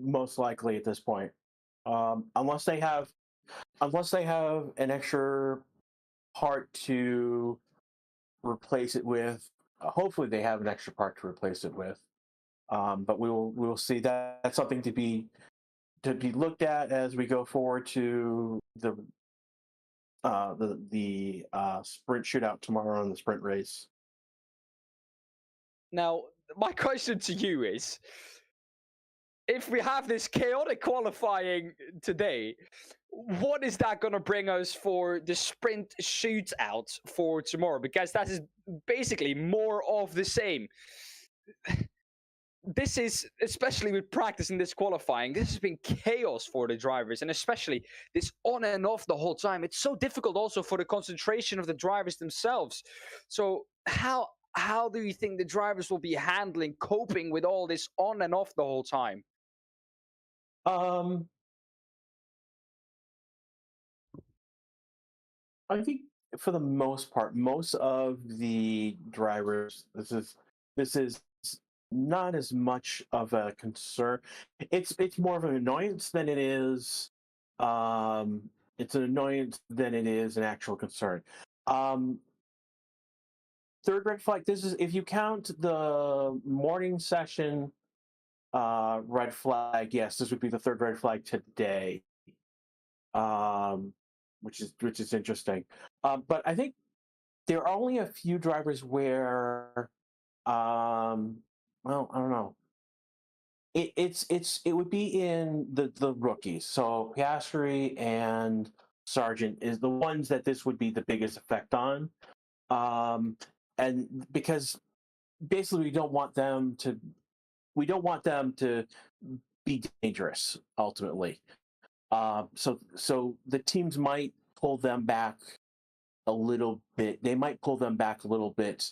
Most likely at this point. unless they have an extra part to replace it with. Hopefully, they have an extra part to replace it with. But we will see. That's something to be looked at as we go forward to the sprint shootout tomorrow in the sprint race. Now, my question to you is, if we have this chaotic qualifying today, what is that going to bring us for the sprint shootout for tomorrow? Because that is basically more of the same. This is, especially with practice in this qualifying, this has been chaos for the drivers, and especially this on and off the whole time. It's so difficult also for the concentration of the drivers themselves. So how do you think the drivers will be coping with all this on and off the whole time? I think for the most part, most of the drivers, this is not as much of a concern. It's more of an annoyance than it is. It's an annoyance than it is an actual concern. Third red flag. This is if you count the morning session red flag. Yes, this would be the third red flag today. Which is interesting. But I think there are only a few drivers where, well, I don't know. It would be in the rookies. So Piastri and Sargent is the ones that this would be the biggest effect on, and because basically we don't want them to be dangerous ultimately. So the teams might pull them back a little bit. They might pull them back a little bit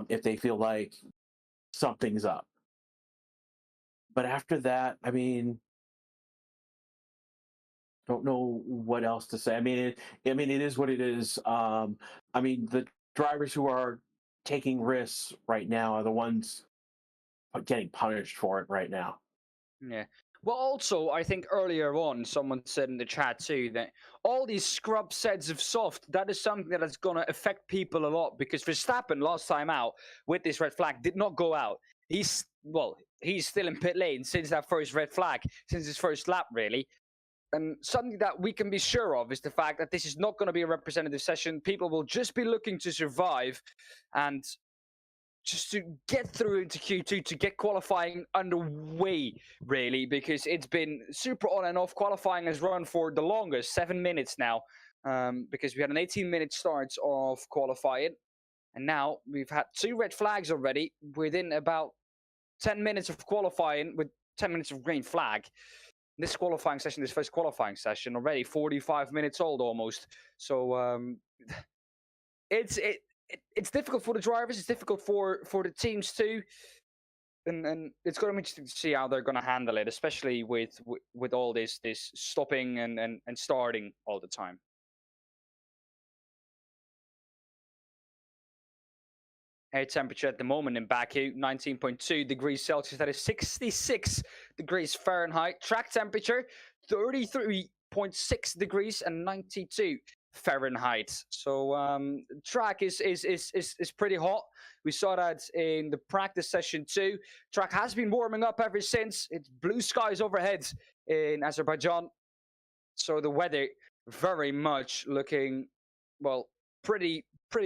if they feel like something's up. But after that, I mean, don't know what else to say. I mean, it is what it is. I mean, the drivers who are taking risks right now are the ones getting punished for it right now. Yeah. Well, also, I think earlier on, someone said in the chat too that all these scrub sets of soft, that is something that is going to affect people a lot, because Verstappen last time out with this red flag did not go out. He's still in pit lane since that first red flag, since his first lap, really. And something that we can be sure of is the fact that this is not going to be a representative session. People will just be looking to survive and just to get through into Q2, to get qualifying underway, really, because it's been super on and off. Qualifying has run for the longest, 7 minutes now, because we had an 18-minute start of qualifying, and now we've had 2 red flags already within about 10 minutes of qualifying, with 10 minutes of green flag. This qualifying session, this first qualifying session, already 45 minutes old almost. So it's difficult for the drivers. It's difficult for the teams too, and it's going to be interesting to see how they're going to handle it, especially with all this stopping and starting all the time. Air temperature at the moment in Baku, 19.2 degrees Celsius. That is 66 degrees Fahrenheit. Track temperature, 33.6 degrees and 92 Fahrenheit. So track is pretty hot. We saw that in the practice session too. Track has been warming up ever since. It's blue skies overhead in Azerbaijan. So the weather very much looking, well, pretty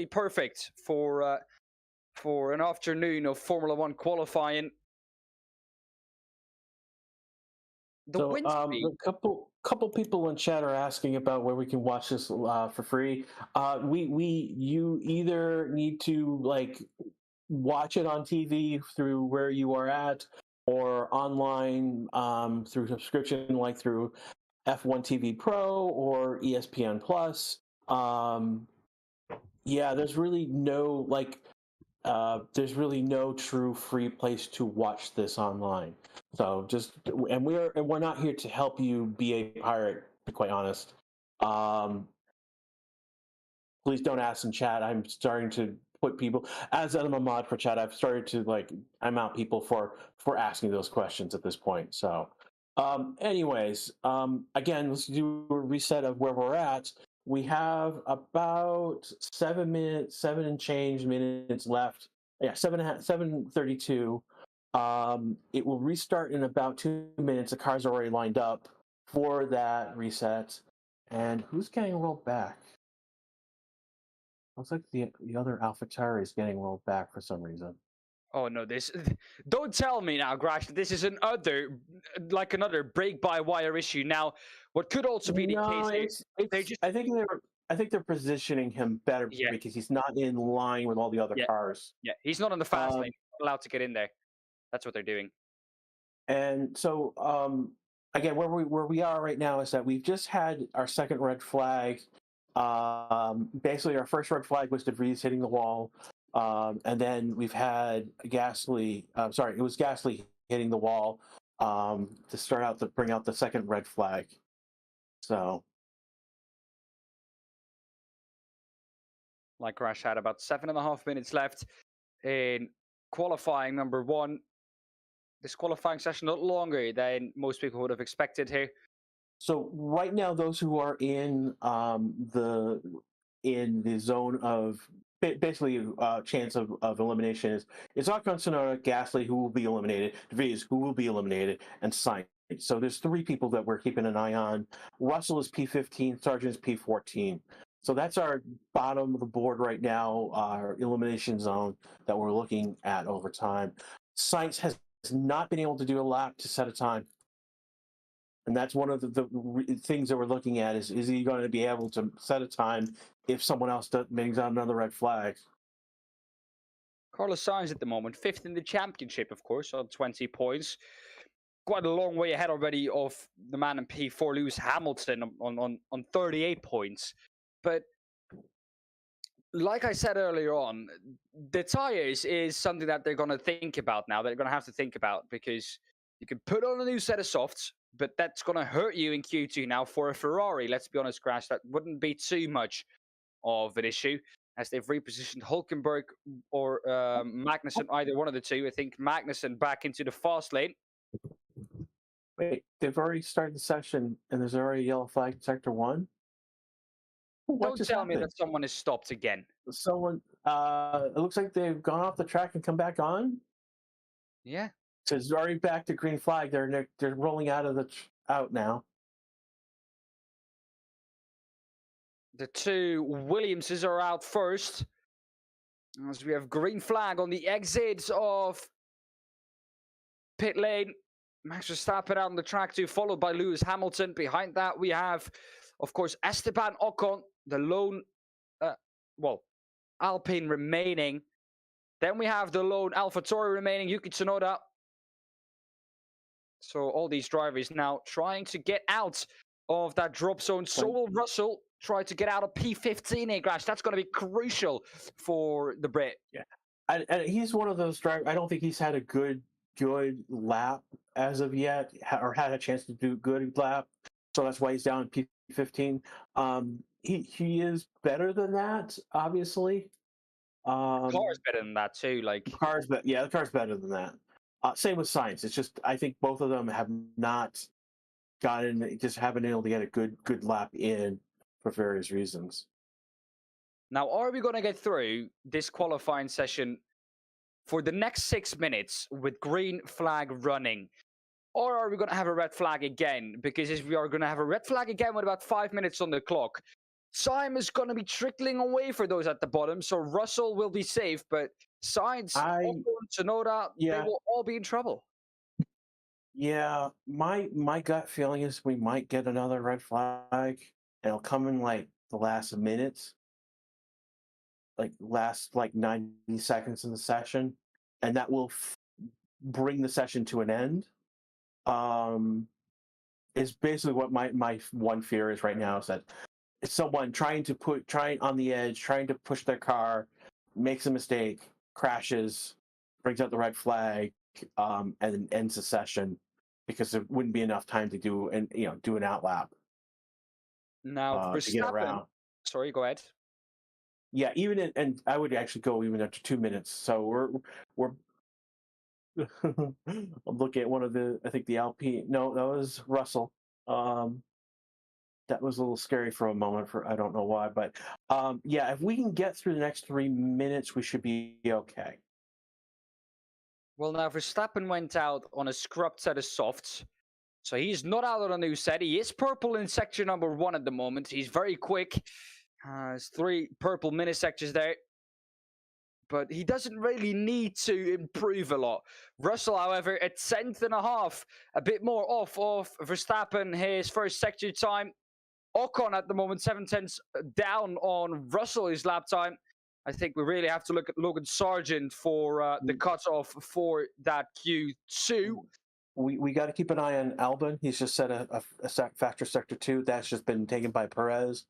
perfect for an afternoon of Formula One qualifying. A couple people in chat are asking about where we can watch this for free. You either need to like watch it on TV through where you are at, or online through subscription, like through F1 TV Pro or ESPN Plus. Yeah, there's really no true free place to watch this online. So we're not here to help you be a pirate, to be quite honest. Please don't ask in chat. I'm starting to put people, as I'm a mod for chat, I've started to I'm out people for asking those questions at this point. So Anyways, again, let's do a reset of where we're at. We have about 7 and change minutes left. Yeah, 7:32. It will restart in about 2 minutes. The cars are already lined up for that reset. And who's getting rolled back? Looks like the other AlphaTauri is getting rolled back for some reason. Oh no, this don't tell me now, Grash, that this is another break-by-wire issue. Now, what could also be the No, case, they just I think they're positioning him better yeah, because he's not in line with all the other yeah, cars. yeah. He's not on the fast lane, Um, he's not allowed to get in there. That's what they're doing. and so again, where we are right now is that we've just had our second red flag. Basically, our first red flag was De Vries hitting the wall, and then we've had Gasly. Sorry, it was Gasly hitting the wall to bring out the second red flag. So. Like Grash had about 7.5 minutes left in qualifying number one. This qualifying session a lot longer than most people would have expected here. So right now, those who are in the zone of basically chance of elimination is Ocon, Tsunoda, Gasly, who will be eliminated, De Vries, who will be eliminated, and Sainz. So there's three people that we're keeping an eye on. Russell is P15, Sargent is P14. So that's our bottom of the board right now, our elimination zone that we're looking at over time. Sainz has not been able to do a lap to set a time. And that's one of the things that we're looking at is he going to be able to set a time if someone else brings out another red flag? Carlos Sainz at the moment, fifth in the championship, of course, on 20 points. Quite a long way ahead already of the man in P4, Lewis Hamilton, on 38 points. But like I said earlier on, the tires is something that they're going to think about now. They're going to have to think about because you can put on a new set of softs, but that's going to hurt you in Q2 now for a Ferrari. Let's be honest, Crash, that wouldn't be too much of an issue as they've repositioned Hulkenberg or Magnussen, either one of the two. I think Magnussen back into the fast lane. Wait, they've already started the session and there's already a yellow flag in sector 1? Don't tell me that someone is stopped again. Someone, it looks like they've gone off the track and come back on. Yeah. So it's already back to green flag. They're rolling out of out now. The two Williamses are out first. As we have green flag on the exits of pit lane. Max Verstappen out on the track too, followed by Lewis Hamilton. Behind that, we have, of course, Esteban Ocon, the lone, Alpine remaining. Then we have the lone AlphaTauri remaining, Yuki Tsunoda. So all these drivers now trying to get out of that drop zone. So will Russell try to get out of P15 here, Grash. That's going to be crucial for the Brit. Yeah, and he's one of those drivers. I don't think he's had a good lap as of yet, or had a chance to do a good lap. So that's why he's down in P15. He is better than that, obviously. The car's better than that too. The car's better than that. Same with Sainz. It's just I think both of them have not just haven't been able to get a good lap in for various reasons. Now, are we going to get through this qualifying session for the next 6 minutes with green flag running? Or are we going to have a red flag again? Because if we are going to have a red flag again with about 5 minutes on the clock, time is going to be trickling away for those at the bottom. So Russell will be safe, but Sainz, Tsunoda, they will all be in trouble. Yeah, my gut feeling is we might get another red flag, and it'll come in like the last minutes, like last 90 seconds in the session, and that will bring the session to an end. Is basically what my one fear is right now, is that it's someone trying on the edge, trying to push their car, makes a mistake, crashes, brings out the red flag, and then ends the session because there wouldn't be enough time to do an outlap. Now, to get around. Sorry, go ahead. Yeah, and I would actually go even up to 2 minutes. So I'm looking at one of I think the Alpine. No, that was Russell. That was a little scary for a moment. I don't know why, but yeah, if we can get through the next 3 minutes, we should be okay. Well, now Verstappen went out on a scrubbed set of softs. So he's not out on a new set. He is purple in sector number 1 at the moment. He's very quick. There's 3 purple mini sectors there. But he doesn't really need to improve a lot. Russell, however, at 10th and a half, a bit more off of Verstappen, his first sector time. Ocon at the moment, 7/10 down on Russell, his lap time. I think we really have to look at Logan Sargent for the cutoff for that Q2. We got to keep an eye on Albon. He's just set a factor sector 2. That's just been taken by Perez.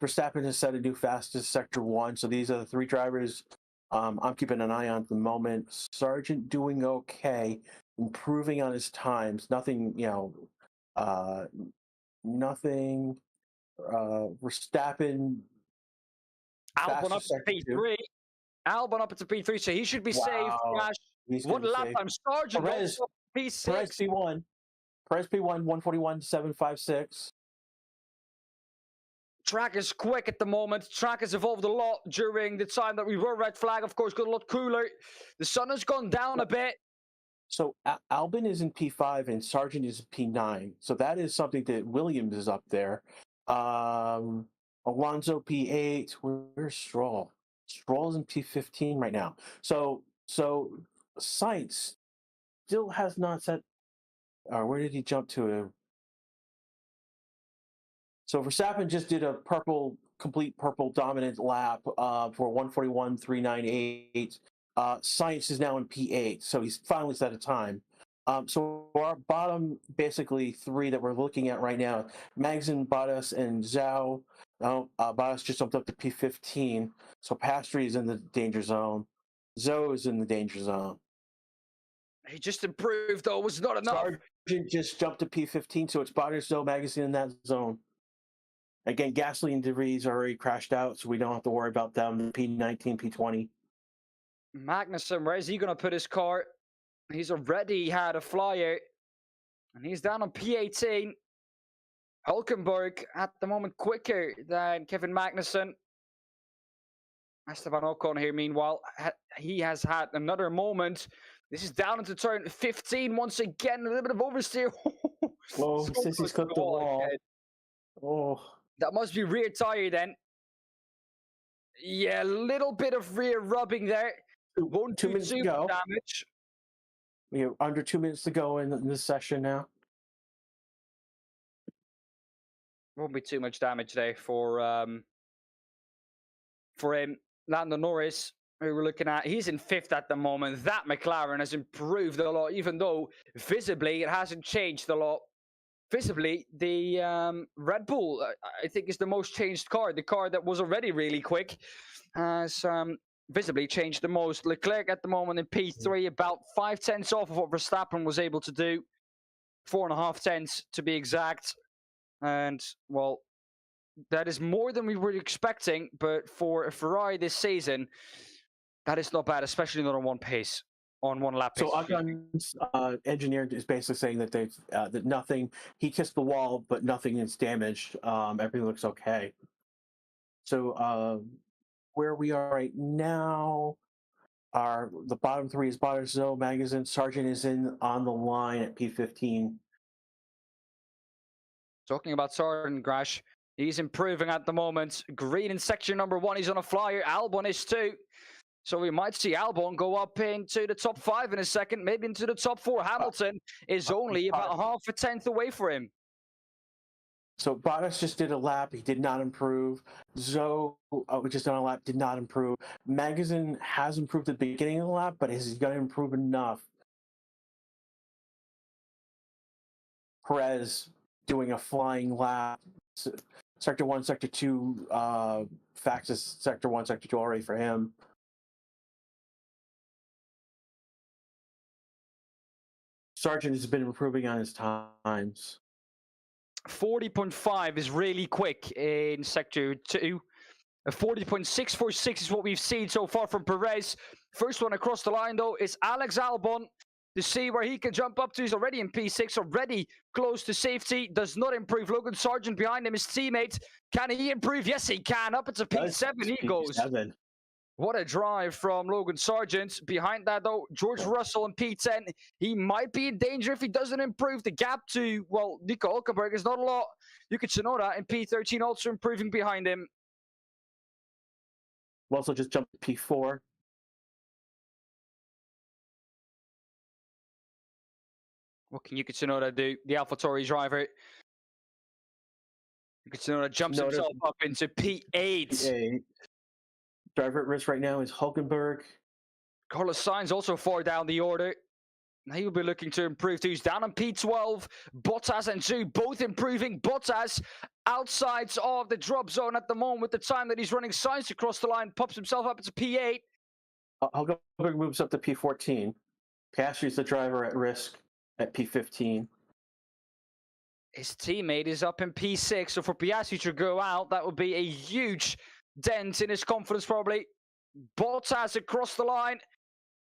Verstappen has set a new fastest sector 1. So these are the 3 drivers I'm keeping an eye on at the moment. Sargent doing okay, improving on his times. Nothing, nothing. Verstappen. Albon up to P3. Albon up to P3, so he should be safe. One lap time. Sargent Perez, also P6. Perez P1. Perez P1, 141.756. Track is quick at the moment. Track has evolved a lot during the time that we were red flag. Of course, got a lot cooler. The sun has gone down a bit. So Albon is in P5 and Sargent is P9. So that is something that Williams is up there. Alonso P8. Where's Stroll? Stroll's in P15 right now. So Sainz still has not set. Where did he jump to? So Verstappen just did a complete purple dominant lap for 141.398. Sainz is now in P8, so he's finally set a time. So our bottom, basically 3 that we're looking at right now, Magnussen, Bottas, and Zhou. Bottas just jumped up to P15, so Piastri is in the danger zone. Zhou is in the danger zone. He just improved, though. It was not enough. Sargent just jumped to P15, so it's Bottas, Zhou, Magnussen in that zone. Again, gasoline debris already crashed out, so we don't have to worry about them. P19, P20. Magnussen, where is he going to put his car? He's already had a flyer, and he's down on P18. Hulkenberg, at the moment, quicker than Kevin Magnussen. Esteban Ocon here, meanwhile, he has had another moment. This is down into turn 15 once again. A little bit of oversteer. Whoa, Sissy's clipped the wall. Oh. That must be rear tire then. Yeah, a little bit of rear rubbing there. Won't do too much damage. We have under 2 minutes to go in this session now. Won't be too much damage there for him. Lando Norris, who we're looking at, he's in 5th at the moment. That McLaren has improved a lot, even though visibly it hasn't changed a lot. Visibly, the Red Bull, I think, is the most changed car. The car that was already really quick has visibly changed the most. Leclerc at the moment in P3, about 5/10 off of what Verstappen was able to do. 4.5 to be exact. And, well, that is more than we were expecting. But for a Ferrari this season, that is not bad, especially not on one pace. On one lap. So Ocon's engineer is basically saying that that nothing. He kissed the wall, but nothing is damaged. Everything looks okay. So where we are right now, the bottom 3 is Bottas, Zhou, Magnussen. Sargent is on the line at P15. Talking about Sargent, Grash, he's improving at the moment. Green in section number 1. He's on a flyer. Albon is too. So we might see Albon go up into the top 5 in a second, maybe into the top 4. Hamilton is only about 0.5 away for him. So Bottas just did a lap. He did not improve. Zhou, just on a lap, did not improve. Magnussen has improved at the beginning of the lap, but is he going to improve enough? Perez doing a flying lap. Sector 1, Sector 2, Faxes, Sector 1, Sector 2 already for him. Sargent has been improving on his times. 40.5 is really quick in Sector 2. 40.646 is what we've seen so far from Perez. First one across the line, though, is Alex Albon. to see where he can jump up to. He's already in P6, already close to safety. Does not improve. Logan Sargent behind him, his teammate. Can he improve? Yes, he can. Up into P7 he goes. P7. What a drive from Logan Sargent. Behind that, though, George Russell in P10. He might be in danger if he doesn't improve. The gap to, well, Nico Hülkenberg is not a lot. Yuki Tsunoda in P13 also improving behind him. Russell just jumped to P4. What can Yuki Tsunoda do? The AlphaTauri driver. Yuki Tsunoda jumps himself up into P8. P8. Driver at risk right now is Hülkenberg. Carlos Sainz also far down the order. He will be looking to improve too. He's down on P12. Bottas and Zhu both improving. Bottas outside of the drop zone at the moment with the time that he's running. Sainz across the line, pops himself up into P8. Hülkenberg moves up to P14. Piastri is the driver at risk at P15. His teammate is up in P6, so for Piastri to go out, that would be a huge dent in his confidence probably. Bottas across the line.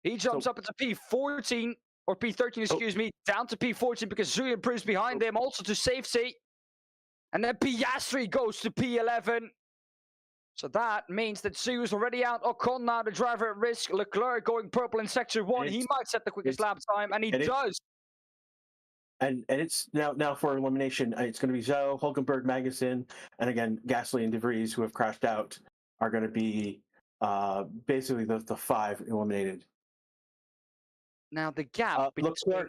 He jumps up into P14, or P13, excuse me, down to P14 because Zhu improves behind him, also to safety. And then Piastri goes to P11. So that means that Zhu is already out. Ocon now the driver at risk. Leclerc going purple in Sector 1. He might set the quickest lap time, and he does. And it's now for elimination, it's going to be Zhou, Hülkenberg, Magnussen, and again, Gasly and De Vries, who have crashed out, are going to be basically the 5 eliminated. Now the gap between...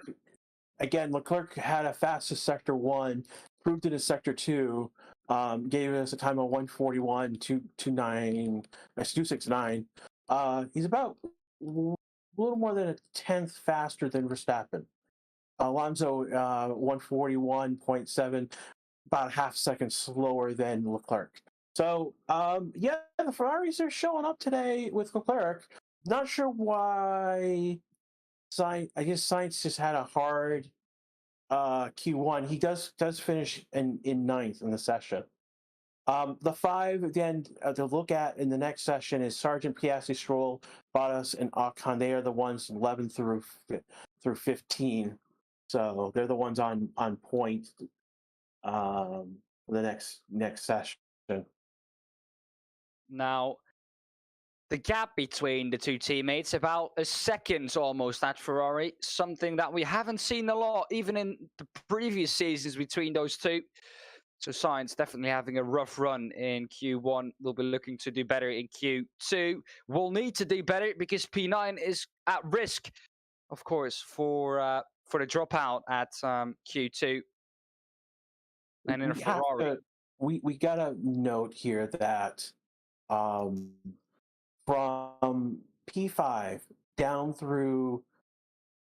Leclerc had a fastest Sector 1, proved it in Sector 2, gave us a time of 1:41.269. He's about a little more than a tenth faster than Verstappen. Alonso 1:41.7, about a half second slower than Leclerc. So the Ferraris are showing up today with Leclerc. Not sure why. I guess Sainz just had a hard Q1. He does finish in 9th in the session. The 5 again to look at in the next session is Sargent, Piastri, Stroll, Bottas, and Ocon. They are the ones 11 through 15. So they're the ones on point for the next session. Now, the gap between the two teammates, about a second almost at Ferrari, something that we haven't seen a lot, even in the previous seasons between those two. So Sainz definitely having a rough run in Q1. We'll be looking to do better in Q2. We'll need to do better because P9 is at risk, of course, for the dropout at Q2. And in a Ferrari. We got to note here that from P5 down through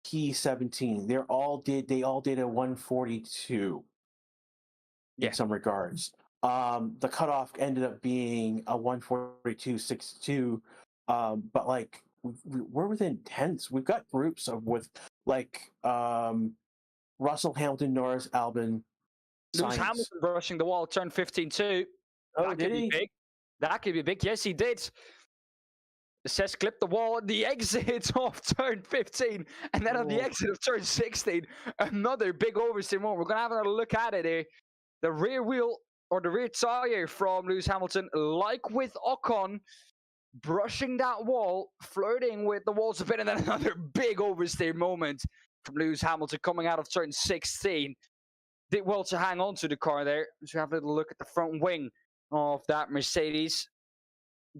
P17, they all did a 1:42 in some regards. The cutoff ended up being a 1:42.62, but like we're within tenths. We've got groups with Russell, Hamilton, Norris, Albon, Lewis Hamilton brushing the wall, turn 15 too. Oh, did he? Big. That could be big. Yes, he did. It says clip the wall at the exit of turn 15, and then on the exit of turn 16, another big oversteer moment. We're going to have another look at it here. The rear wheel, or the rear tire from Lewis Hamilton, like with Ocon, brushing that wall, flirting with the walls a bit, and then another big oversteer moment from Lewis Hamilton coming out of turn 16. Did well to hang on to the car there. So have a little look at the front wing of that Mercedes.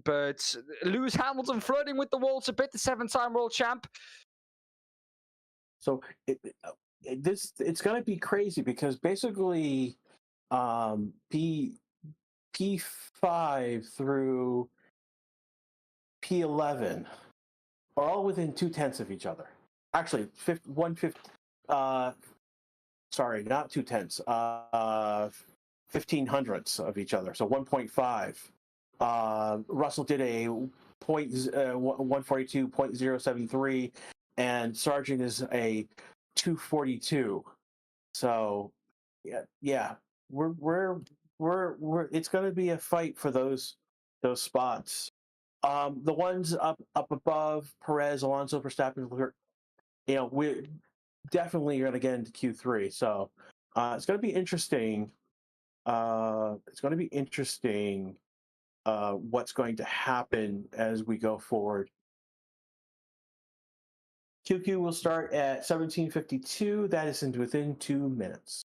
But Lewis Hamilton flirting with the walls a bit, the 7-time world champ. So it's going to be crazy because basically P5 through P11 are all within 0.2 of each other. Actually, 1/5. Sorry, not 0.2. 0.15 of each other. So 1.5. Russell did a 142.073, and Sargent is a 242. So yeah, we're it's going to be a fight for those spots. The ones up above Perez, Alonso, Verstappen, we're definitely going to get into Q3. So it's going to be interesting. It's going to be interesting what's going to happen as we go forward. QQ will start at 17:52. That is within 2 minutes.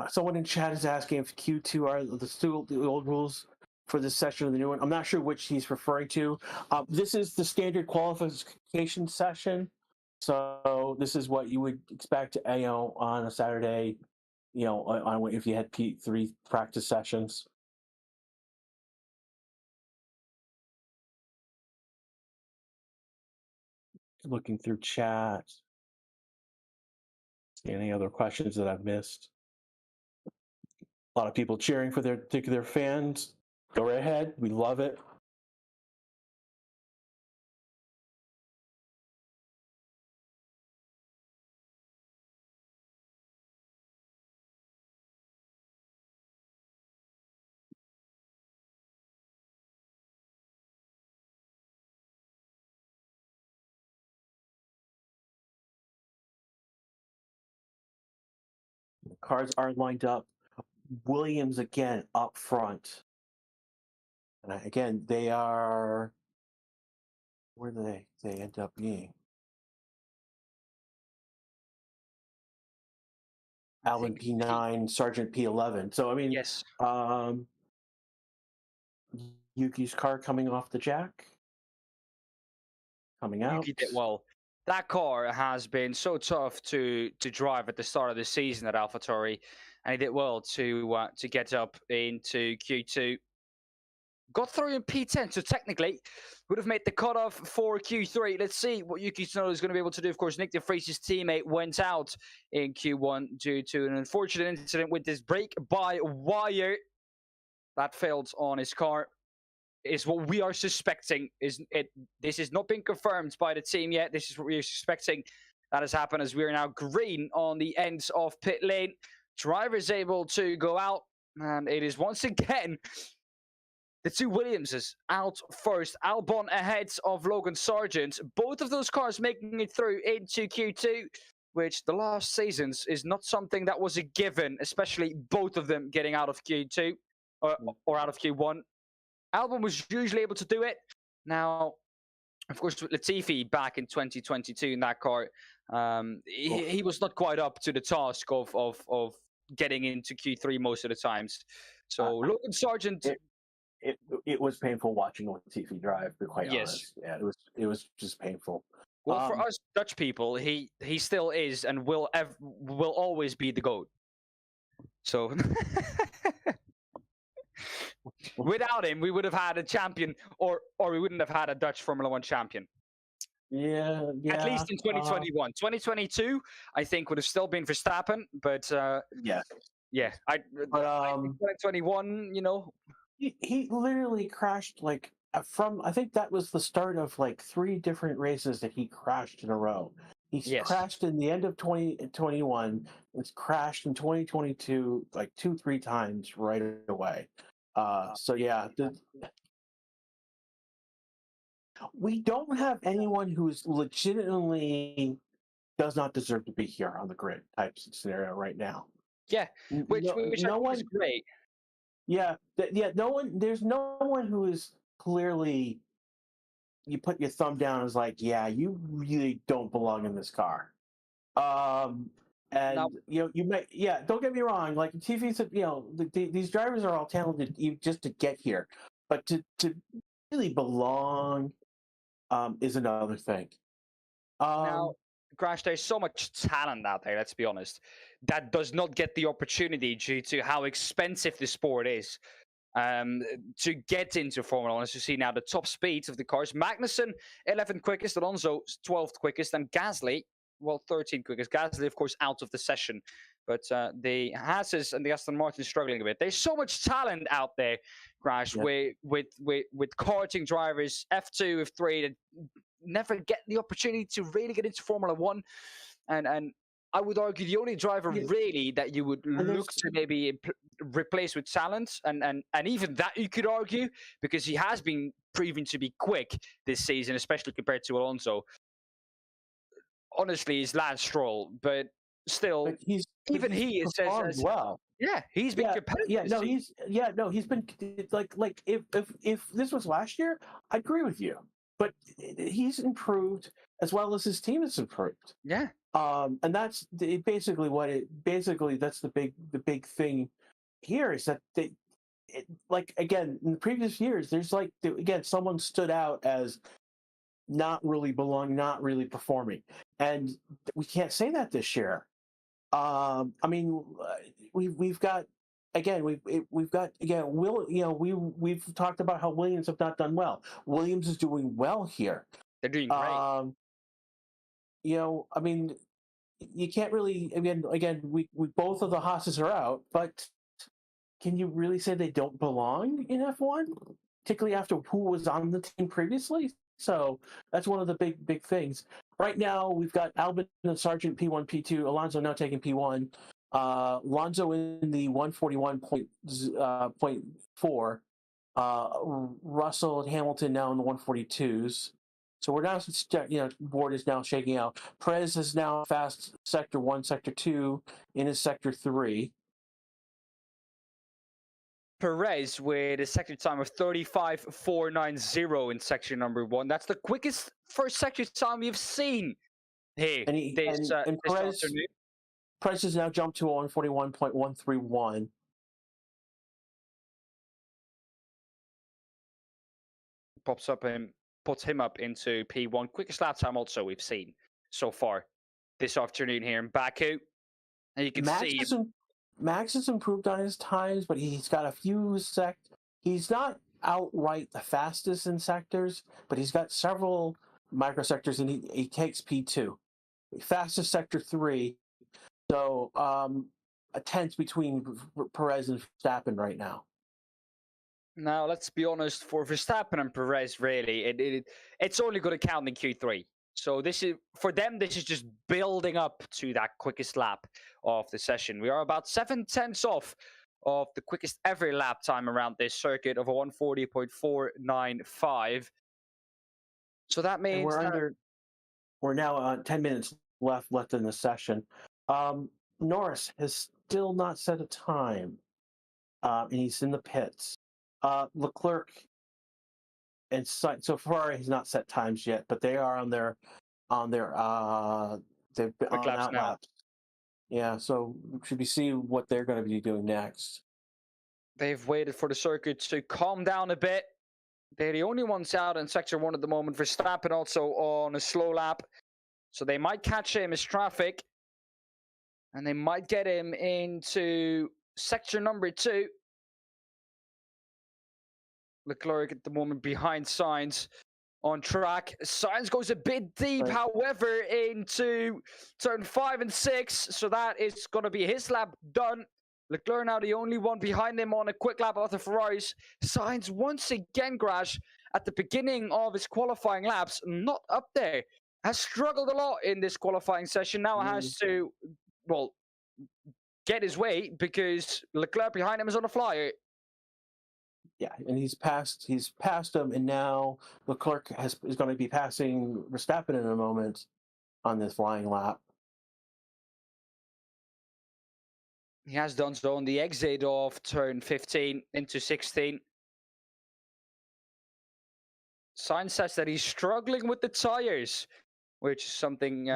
Someone in chat is asking if Q2 are the old rules for this session or the new one. I'm not sure which he's referring to. This is the standard qualification session. So this is what you would expect, on a Saturday, if you had P3 practice sessions. Looking through chat. Any other questions that I've missed? A lot of people cheering for their fans. Go right ahead. We love it. The cars are lined up. Williams again up front. And again, they are. Where do they end up being? Alvin P9, Sergeant P11. So I mean, Yes. Yuki's car coming off the jack, coming out. Yuki did well. That car has been so tough to drive at the start of the season at AlphaTauri, and he did well to get up into Q2. Got through in P10, so technically would have made the cutoff for Q3. Let's see what Yuki Tsunoda is going to be able to do. Of course, Nick de Vries's teammate went out in Q1 due to an unfortunate incident with his brake-by-wire that failed on his car. Is what we are suspecting. This has not been confirmed by the team yet. This is what we are suspecting that has happened, as we are now green on the ends of pit lane. Driver is able to go out, and it is once again the two Williamses out first. Albon ahead of Logan Sargent. Both of those cars making it through into Q2, which the last seasons is not something that was a given, especially both of them getting out of Q2 or out of Q1. Albon was usually able to do it. Now, of course, with Latifi back in 2022 in that car, he was not quite up to the task of getting into Q3 most of the times. So Logan Sargent... It was painful watching Latifi drive, to be quite honest. Yeah, it was just painful. Well, for us Dutch people, he still is and will always be the GOAT. So without him, we would have had a champion, or we wouldn't have had a Dutch Formula One champion. Yeah. At least in 2021. 2022, I think would have still been Verstappen, but yeah. I think 2021, he literally crashed I think that was the start of 3 different races that he crashed in a row. He crashed in the end of 2021. It's crashed in 2022 2-3 times right away. So yeah, we don't have anyone who's legitimately does not deserve to be here on the grid type scenario right now. Yeah, which I think is great. Yeah, no one. There's no one who is clearly. You put your thumb down as you really don't belong in this car. And you may, don't get me wrong. TV said, these drivers are all talented just to get here, but to really belong is another thing. Now, Crash, there's so much talent out there, let's be honest, that does not get the opportunity due to how expensive the sport is to get into Formula 1. As you see now, the top speeds of the cars. Magnussen, 11th quickest, Alonso, 12th quickest, and Gasly, 13th quickest. Gasly, of course, out of the session. But the Haas's and the Aston Martin struggling a bit. There's so much talent out there, Crash, with karting drivers, F2, F3, that never get the opportunity to really get into Formula 1. And I would argue the only driver really that you would look to maybe replace with talent, and even that you could argue, because he has been proven to be quick this season, especially compared to Alonso. Honestly, is Lance Stroll, but still, but he's performed well. Yeah, he's been competitive. He's been like if this was last year, I agree with you. But he's improved as well as his team has improved. Yeah. And that's basically that's the big thing here is that like again in the previous years, there's like again someone stood out as not really belonging, not really performing, and we can't say that this year. I mean, we've got again we've got again we've talked about how Williams have not done well. Williams is doing well here. They're doing great. I mean, you can't really again we both of the Haas's are out, but can you really say they don't belong in F1? Particularly after who was on the team previously. So that's one of the big things. Right now, we've got Albon and Sargent P1, P2, Alonso now taking P1, Alonso in the 141.4, Russell and Hamilton now in the 142s. So we're now, board is now shaking out. Perez is now fast sector 1, sector 2 in his sector 3. Perez with a sector time of 35.490 in section number 1. That's the quickest first sector time we've seen here. And Perez has now jumped to 141.131. Puts him up into P1. Quickest lap time also we've seen so far this afternoon here in Baku. And you can see Max has improved on his times, but he's got a few he's not outright the fastest in sectors, but he's got several microsectors, and he takes P2. Fastest sector 3. So a tenth between Perez and Verstappen right now. Now, let's be honest, for Verstappen and Perez, really, it's only going to count in Q3. So this is for them. This is just building up to that quickest lap of the session. We are about 7/10 off of the quickest ever lap time around this circuit of a 140.495. So that means we're now 10 minutes left in the session. Norris has still not set a time, and he's in the pits. Leclerc and so Ferrari has not set times yet, but they are on their they've been on out laps. Yeah, so should we see what they're going to be doing next? They've waited for the circuit to calm down a bit. They're the only ones out in sector 1 at the moment. Verstappen also on a slow lap, so they might catch him as traffic, and they might get him into sector number 2. Leclerc at the moment behind Sainz on track. Sainz goes a bit deep, however, into turn 5 and 6. So that is going to be his lap done. Leclerc now the only one behind him on a quick lap of the Ferraris. Sainz once again, Grash, at the beginning of his qualifying laps, not up there. Has struggled a lot in this qualifying session. Now has to, get his way because Leclerc behind him is on a flyer. Yeah, and he's passed him, and now Leclerc is going to be passing Verstappen in a moment on this flying lap. He has done so on the exit of turn 15 into 16. Sainz says that he's struggling with the tires, which is something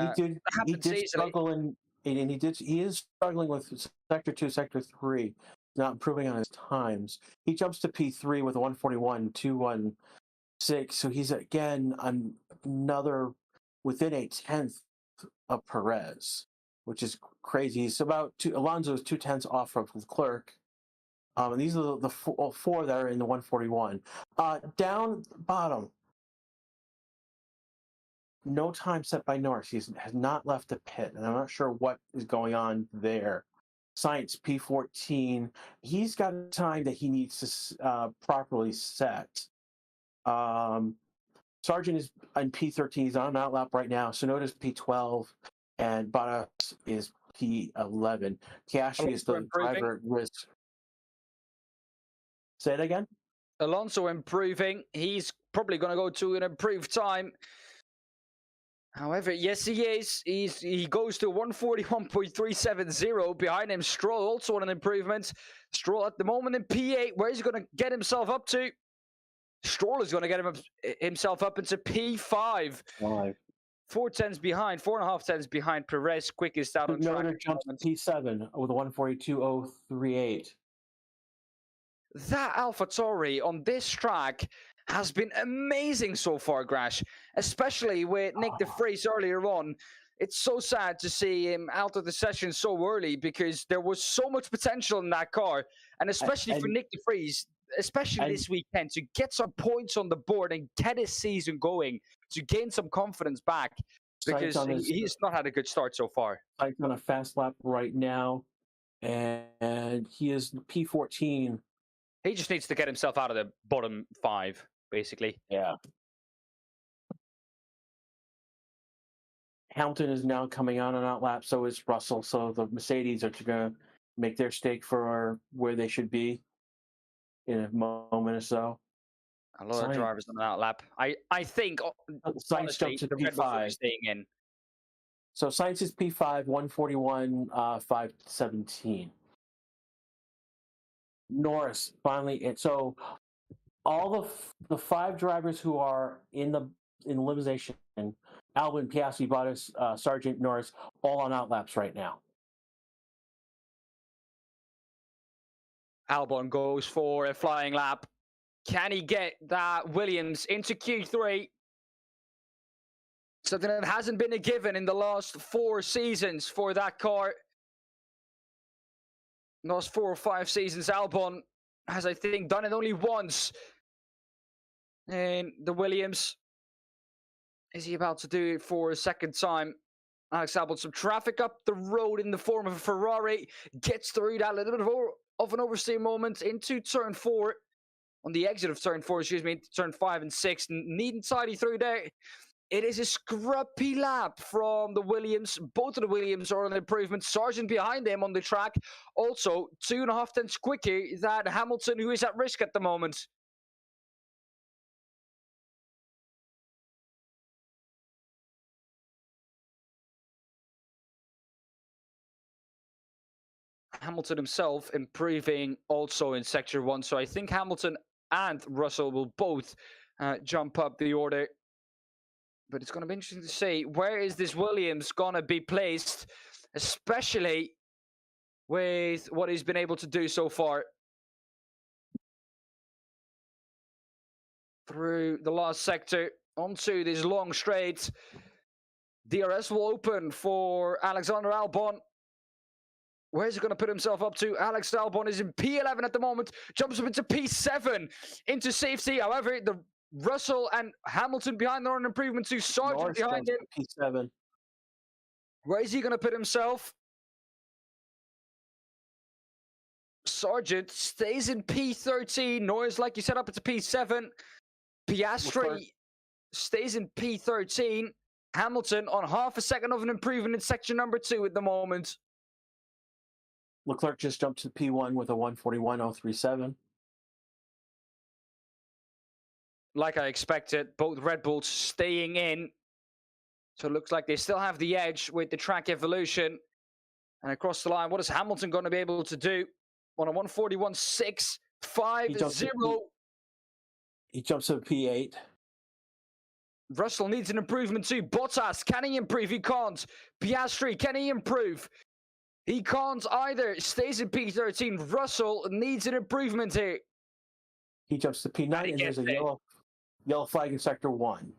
he did struggle he is struggling with sector 2, sector 3. Not improving on his times. He jumps to P3 with a 141.216, so he's again another within a tenth of Perez, which is crazy. He's about Alonso is 0.2 off of Leclerc, and these are the four that are in the 141. Down bottom, no time set by Norris. He has not left the pit, and I'm not sure what is going on there. Sainz P14. He's got a time that he needs to properly set. Sargent is on P13. He's on an out lap right now. Sonoda's P12. and Bottas is P11. Piastri is Alonso the improving. driver at risk. Say it again. Alonso improving. He's probably going to go to an improved time. However, yes, he is. He goes to 141.370. Behind him, Stroll also on an improvement. Stroll at the moment in P8. Where is he going to get himself up to? Stroll is going to get himself up into P5. 4 tenths behind, 4.5 tenths behind Perez, quickest out on track. Jumps to P7 with a 142.038. That AlphaTauri on this track has been amazing so far, Grash, especially with Nick de Vries earlier on. It's so sad to see him out of the session so early because there was so much potential in that car, and especially for Nick de Vries, especially this weekend, to get some points on the board and get his season going, to gain some confidence back, because he's not had a good start so far. He's on a fast lap right now, and he is P14. He just needs to get himself out of the bottom 5, basically. Yeah. Hamilton is now coming on an outlap, so is Russell. So the Mercedes are going to make their stake for where they should be in a moment or so. A lot of drivers on an outlap. I think Sainz jumped to P5. Staying in. So Sainz is P5, 141.517. Norris finally, and so all the 5 drivers who are in elimination, Albon, Piastri, Bottas, Sargent, Norris, all on outlaps right now. Albon goes for a flying lap. Can he get that Williams into Q3? Something that hasn't been a given in the last 4 seasons for that car. Last 4 or 5 seasons, Albon has, I think, done it only once. And the Williams, is he about to do it for a second time? Alex Albon, some traffic up the road in the form of a Ferrari, gets through that little bit of an oversteer moment into turn 4. On the exit of turn 4, turn 5 and 6, neat and tidy through there. It is a scrappy lap from the Williams. Both of the Williams are on improvement. Sargent behind them on the track. Also, 2.5 tenths quicker than Hamilton, who is at risk at the moment. Hamilton himself improving also in Sector 1. So I think Hamilton and Russell will both jump up the order. But it's going to be interesting to see where is this Williams going to be placed, especially with what he's been able to do so far. Through the last sector, onto this long straight. DRS will open for Alexander Albon. Where is he going to put himself up to? Alex Albon is in P11 at the moment, jumps up into P7 into safety. However, the Russell and Hamilton behind there on improvement to Sargent behind him. P7. Where is he going to put himself? Sargent stays in P13. Norris, like you said, up into P7. Piastri stays in P13. Hamilton on half a second of an improvement in section number 2 at the moment. Leclerc just jumped to P1 with a 141.037. Like I expected, both Red Bulls staying in. So it looks like they still have the edge with the track evolution. And across the line, what is Hamilton going to be able to do? On a 141.650. He jumps to P8. Russell needs an improvement too. Bottas, can he improve? He can't. Piastri, can he improve? He can't either. Stays in P13. Russell needs an improvement here. He jumps to P9 and there's a yellow flag in Sector 1.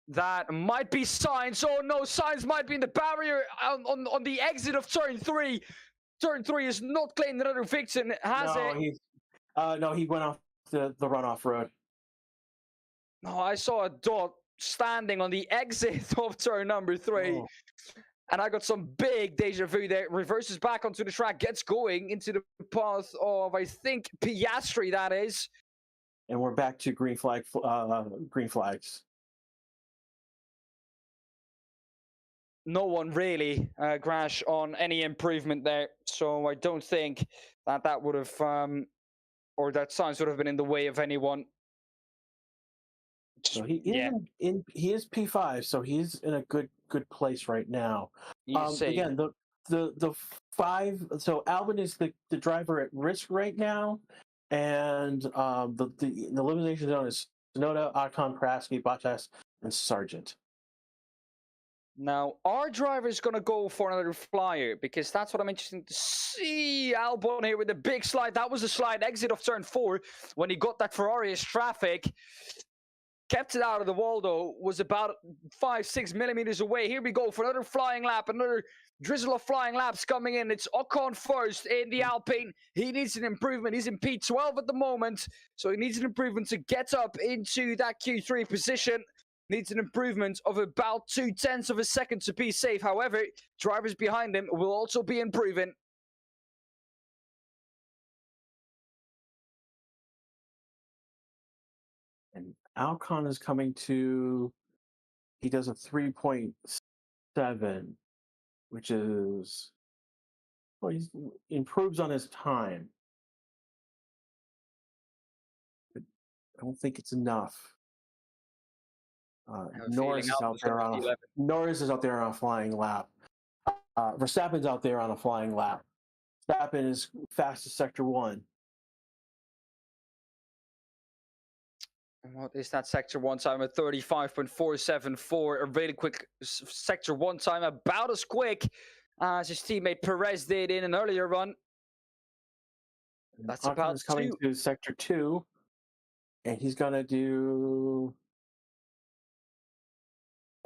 That might be Sainz. Oh no, Sainz might be in the barrier on the exit of Turn 3. Turn 3 is not claimed another victim, has it? No, he went off the runoff road. No, I saw a dot standing on the exit of turn number 3. Oh. And I got some big deja vu there. Reverses back onto the track, gets going into the path of, I think, Piastri, that is. And we're back to green flags. no one really, Crash, on any improvement there. So I don't think that would have, or that signs would have been in the way of anyone. So he is P5, so he's in a good place right now. You see. Again, the five. So Albin is the driver at risk right now, and the elimination zone is Tsunoda, Ocon, Praski, Bottas, and Sargent. Now, our driver is going to go for another flyer because that's what I'm interested to see. Albon here with the big slide. That was a slide exit of turn 4 when he got that Ferrari-ish traffic. Kept it out of the wall, though. Was about 5-6 millimeters away. Here we go for another flying lap. Another drizzle of flying laps coming in. It's Ocon first in the Alpine. He needs an improvement. He's in P12 at the moment, so he needs an improvement to get up into that Q3 position. Needs an improvement of about 0.2 of a second to be safe. However, drivers behind him will also be improving. And Alcon is coming to, he does a 3.7, which is, well, he improves on his time. But I don't think it's enough. Norris is out there on a flying lap. Verstappen's out there on a flying lap. Verstappen is fastest sector 1. What is that sector 1 time? At 35.474. A really quick sector 1 time, about as quick as his teammate Perez did in an earlier run. That's about is coming to sector 2, and he's gonna do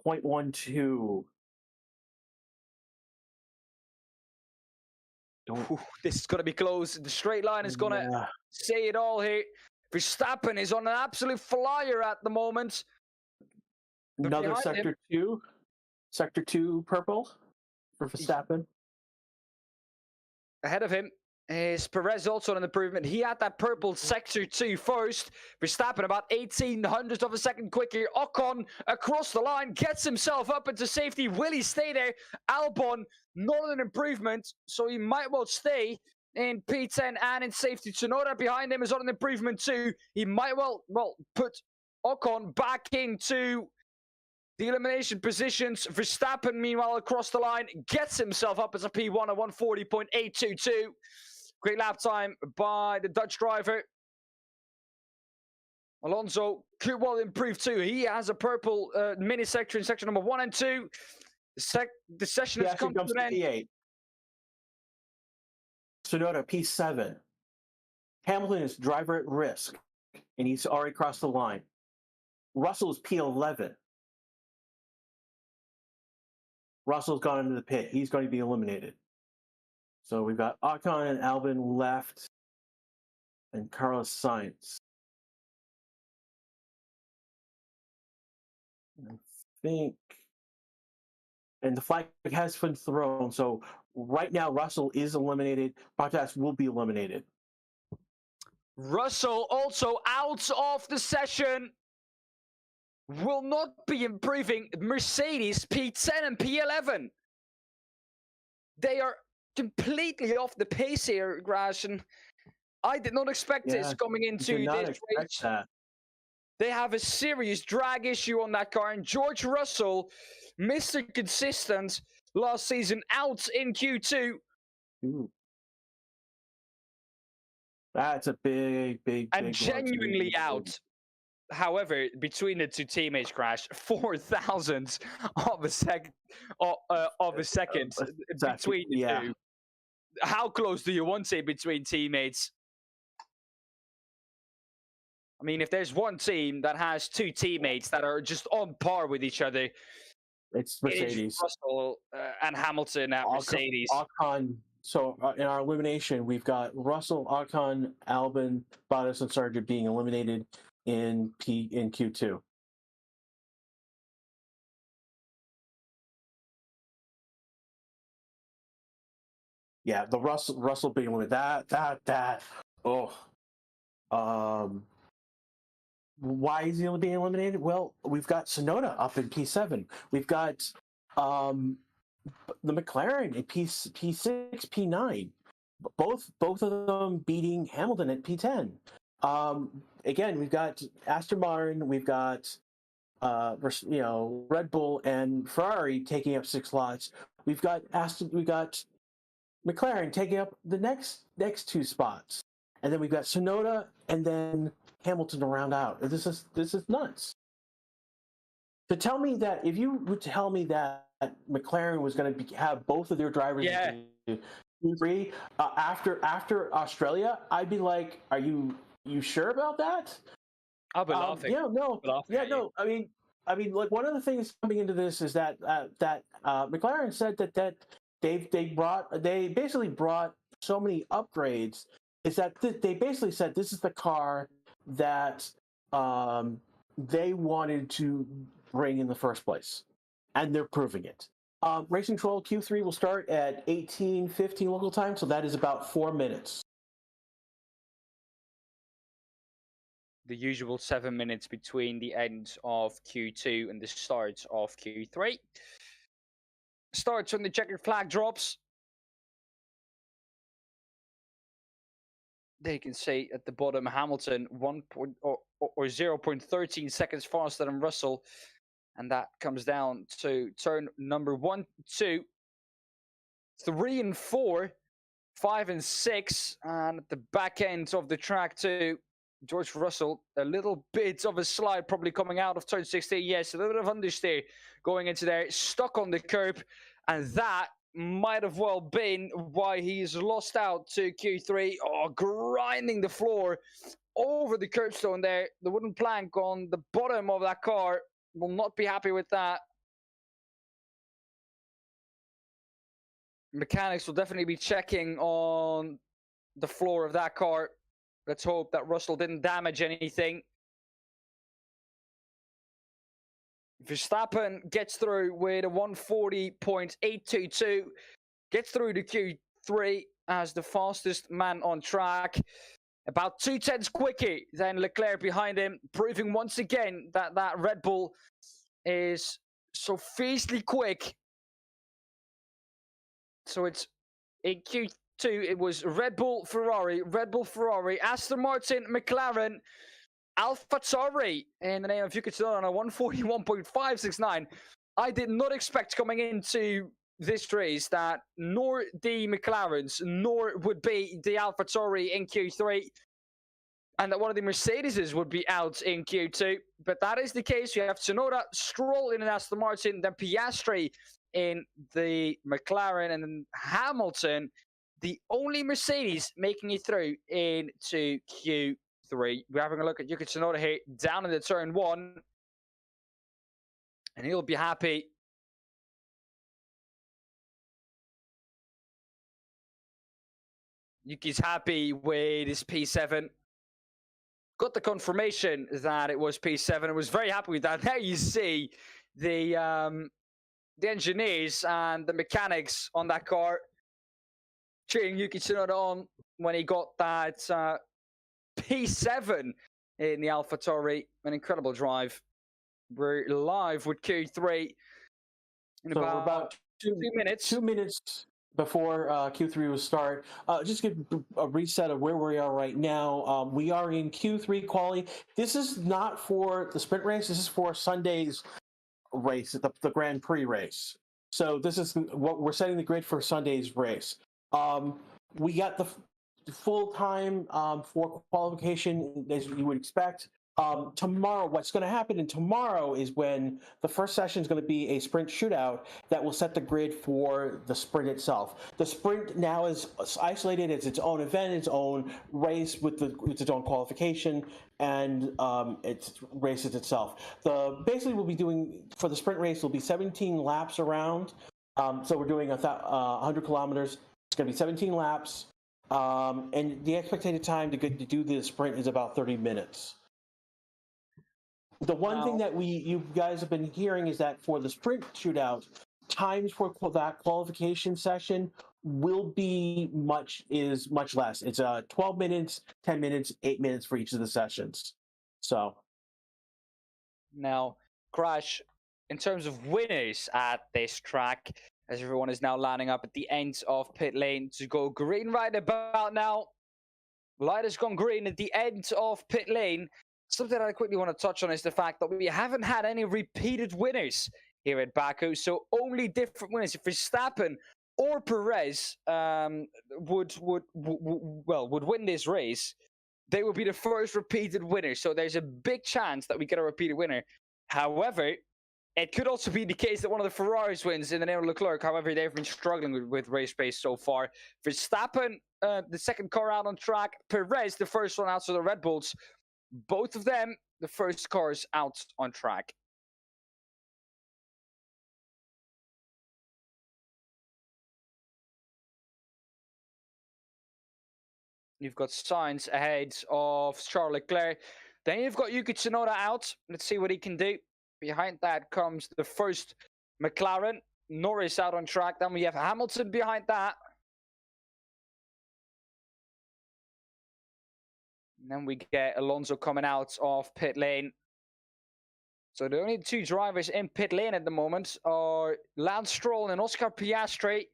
0.12. This is going to be close. The straight line is going to say it all here. Verstappen is on an absolute flyer at the moment. Another sector 2. Sector 2 purple for Verstappen. Ahead of him is Perez, also an improvement. He had that purple sector 2 first. Verstappen about 0.18 of a second quicker. Ocon across the line, gets himself up into safety. Will he stay there? Albon, not an improvement, so he might well stay in P10 and in safety. Tsunoda behind him is on an improvement too. He might well put Ocon back into the elimination positions. Verstappen, meanwhile, across the line, gets himself up as a P1 at 140.822. Great lap time by the Dutch driver. Alonso could well improve too. He has a purple mini sector in section number 1 and 2. The session has come to an end. P8. Tsunoda, P7. Hamilton is driver at risk, and he's already crossed the line. Russell is P11. Russell's gone into the pit. He's going to be eliminated. So we've got Ocon and Albon left, and Carlos Sainz. I think, and the flag has been thrown. So right now, Russell is eliminated. Bottas will be eliminated. Russell also out of the session. Will not be improving. Mercedes P10 and P11. They are completely off the pace here, Grash, and I did not expect this coming into this race. They have a serious drag issue on that car, and George Russell, Mr. Consistent, last season out in Q2. Ooh. That's a big and genuinely out. However, between the two teammates, Crash, 4,000 of a second between the two. How close do you want it between teammates? I mean, if there's one team that has two teammates that are just on par with each other, it's Mercedes. Russell and Hamilton at Mercedes. Ocon. So in our elimination, we've got Russell, Ocon, Albon, Bottas, and Sargent being eliminated in Q2. Yeah, the Russell being eliminated. That. Oh. Why is he being eliminated? Well, we've got Tsunoda up in P7. We've got the McLaren at P6, P9, both of them beating Hamilton at P10. Again, we've got Aston Martin, we've got Red Bull and Ferrari taking up 6 slots. We've got McLaren taking up the next 2 spots, and then we've got Tsunoda and then Hamilton to round out. This is nuts. To tell me that, if you would tell me that McLaren was going to have both of their drivers in Q3 after Australia, I'd be like, "Are you sure about that?" I'll be laughing. No. I mean, like, one of the things coming into this is that McLaren said that they basically brought so many upgrades. Is that they basically said this is the car that they wanted to bring in the first place, and they're proving it. Racing Troll Q3 will start at 18:15 local time, so that is about 4 minutes. The usual 7 minutes between the end of Q2 and the start of Q3. Starts when the checkered flag drops. There you can see at the bottom, Hamilton 0.13 seconds faster than Russell. And that comes down to turn number 1, 2, 3, and 4, 5, and 6. And at the back end of the track too, George Russell, a little bit of a slide probably coming out of turn 16. Yes, a little bit of understeer going into there, stuck on the curb. And that might have well been why he's lost out to Q3. Oh, grinding the floor over the curbstone there. The wooden plank on the bottom of that car will not be happy with that. Mechanics will definitely be checking on the floor of that car. Let's hope that Russell didn't damage anything. Verstappen gets through with a 140.822. Gets through to Q3 as the fastest man on track. About 2/10 quicker than Leclerc behind him, proving once again that Red Bull is so fiercely quick. So it's in Q2, it was Red Bull, Ferrari, Aston Martin, McLaren, AlphaTauri in the name of Yuki Tsunoda on a 141.569. I did not expect coming into this race that nor the McLarens nor would be the AlphaTauri in Q3, and that one of the Mercedeses would be out in Q2. But that is the case. You have Tsunoda, Stroll in an Aston Martin, then Piastri in the McLaren, and then Hamilton, the only Mercedes making it through into Q3. We're having a look at Yuki Tsunoda here down in the turn 1, and he'll be happy. Yuki's happy with his P7. Got the confirmation that it was P7. I was very happy with that. Now you see the engineers and the mechanics on that car cheering Yuki Tsunoda on when he got that P7 in the AlphaTauri. An incredible drive. We're live with Q3 in about 2 minutes. 2 minutes before Q3 will start. Just give a reset of where we are right now. We are in Q3 quali. This is not for the sprint race. This is for Sunday's race, the Grand Prix race. So this is what we're setting the grid for Sunday's race. We got the full time for qualification as you would expect. Tomorrow, what's going to happen in tomorrow is when the first session is going to be a sprint shootout that will set the grid for the sprint itself. The sprint now is isolated as its own event, its own race with its own qualification, and it races itself. Basically, we'll be doing for the sprint race will be 17 laps around. So we're doing 100 kilometers. It's going to be 17 laps, and the expected time to do the sprint is about 30 minutes. The one thing that you guys have been hearing is that for the sprint shootout, times for that qualification session will be much less. It's 12 minutes, 10 minutes, 8 minutes for each of the sessions. So now, Crash, in terms of winners at this track, as everyone is now lining up at the end of pit lane to go green right about now. Light has gone green at the end of pit lane. Something that I quickly want to touch on is the fact that we haven't had any repeated winners here at Baku, so only different winners. If Verstappen or Perez would win this race, they would be the first repeated winner. So there's a big chance that we get a repeated winner. However, it could also be the case that one of the Ferraris wins in the name of Leclerc. However, they've been struggling with race pace so far. Verstappen, the second car out on track. Perez, the first one out, so the Red Bulls. Both of them, the first cars out on track. You've got Sainz ahead of Charles Leclerc. Then you've got Yuki Tsunoda out. Let's see what he can do. Behind that comes the first McLaren. Norris out on track. Then we have Hamilton behind that. And then we get Alonso coming out of pit lane. So the only two drivers in pit lane at the moment are Lance Stroll and Oscar Piastri.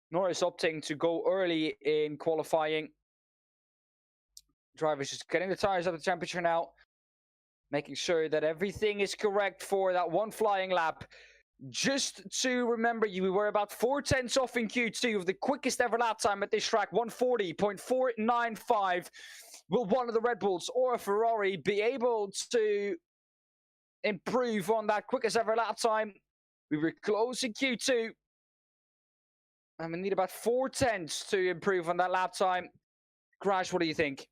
Norris opting to go early in qualifying. Drivers just getting the tires up the temperature now. Making sure that everything is correct for that one flying lap. Just to remember you, we were about 4/10 off in Q2 of the quickest ever lap time at this track, 1:40.495. Will one of the Red Bulls or a Ferrari be able to improve on that quickest ever lap time? We were close in Q2. And we need about 4/10 to improve on that lap time. Crash, what do you think?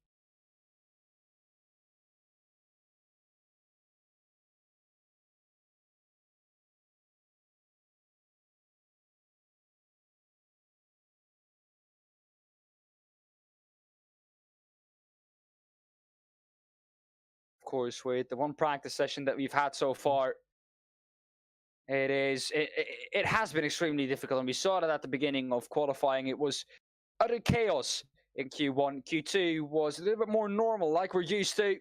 Of course, with the one practice session that we've had so far, it has been extremely difficult, and we saw that at the beginning of qualifying. It was utter chaos in Q1. Q2 was a little bit more normal, like we're used to.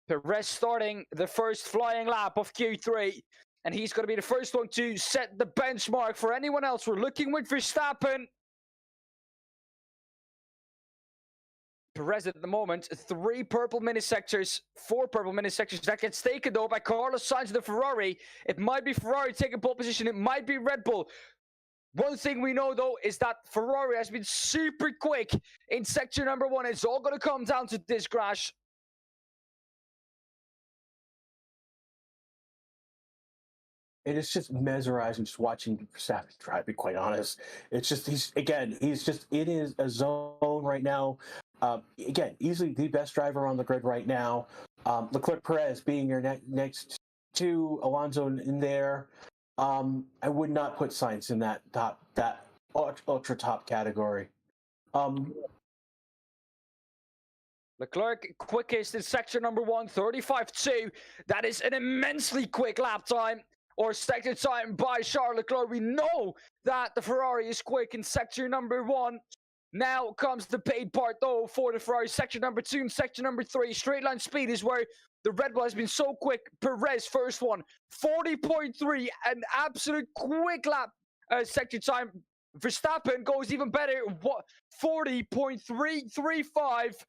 Perez starting the first flying lap of Q3, and he's going to be the first one to set the benchmark for anyone else. We're looking with Verstappen. Perez at the moment, 3 purple mini sectors, 4 purple mini sectors. That gets taken though by Carlos Sainz of the Ferrari. It might be Ferrari taking pole position. It might be Red Bull. One thing we know though is that Ferrari has been super quick in sector number 1. It's all going to come down to this crash. It is just mesmerizing just watching Verstappen drive, to be quite honest. It's just, he's just in a zone right now. Again, easily the best driver on the grid right now. Leclerc, Perez being your next to Alonso in there. I would not put Sainz in that ultra top category. Leclerc quickest in sector number 1, 35.2. That is an immensely quick lap time, or sector time by Charles Leclerc. We know that the Ferrari is quick in sector number 1. Now comes the paid part though for the Ferrari. Sector number 2 and sector number 3. Straight line speed is where the Red Bull has been so quick. Perez first one, 40.3, an absolute quick lap sector time. Verstappen goes even better, 40.335.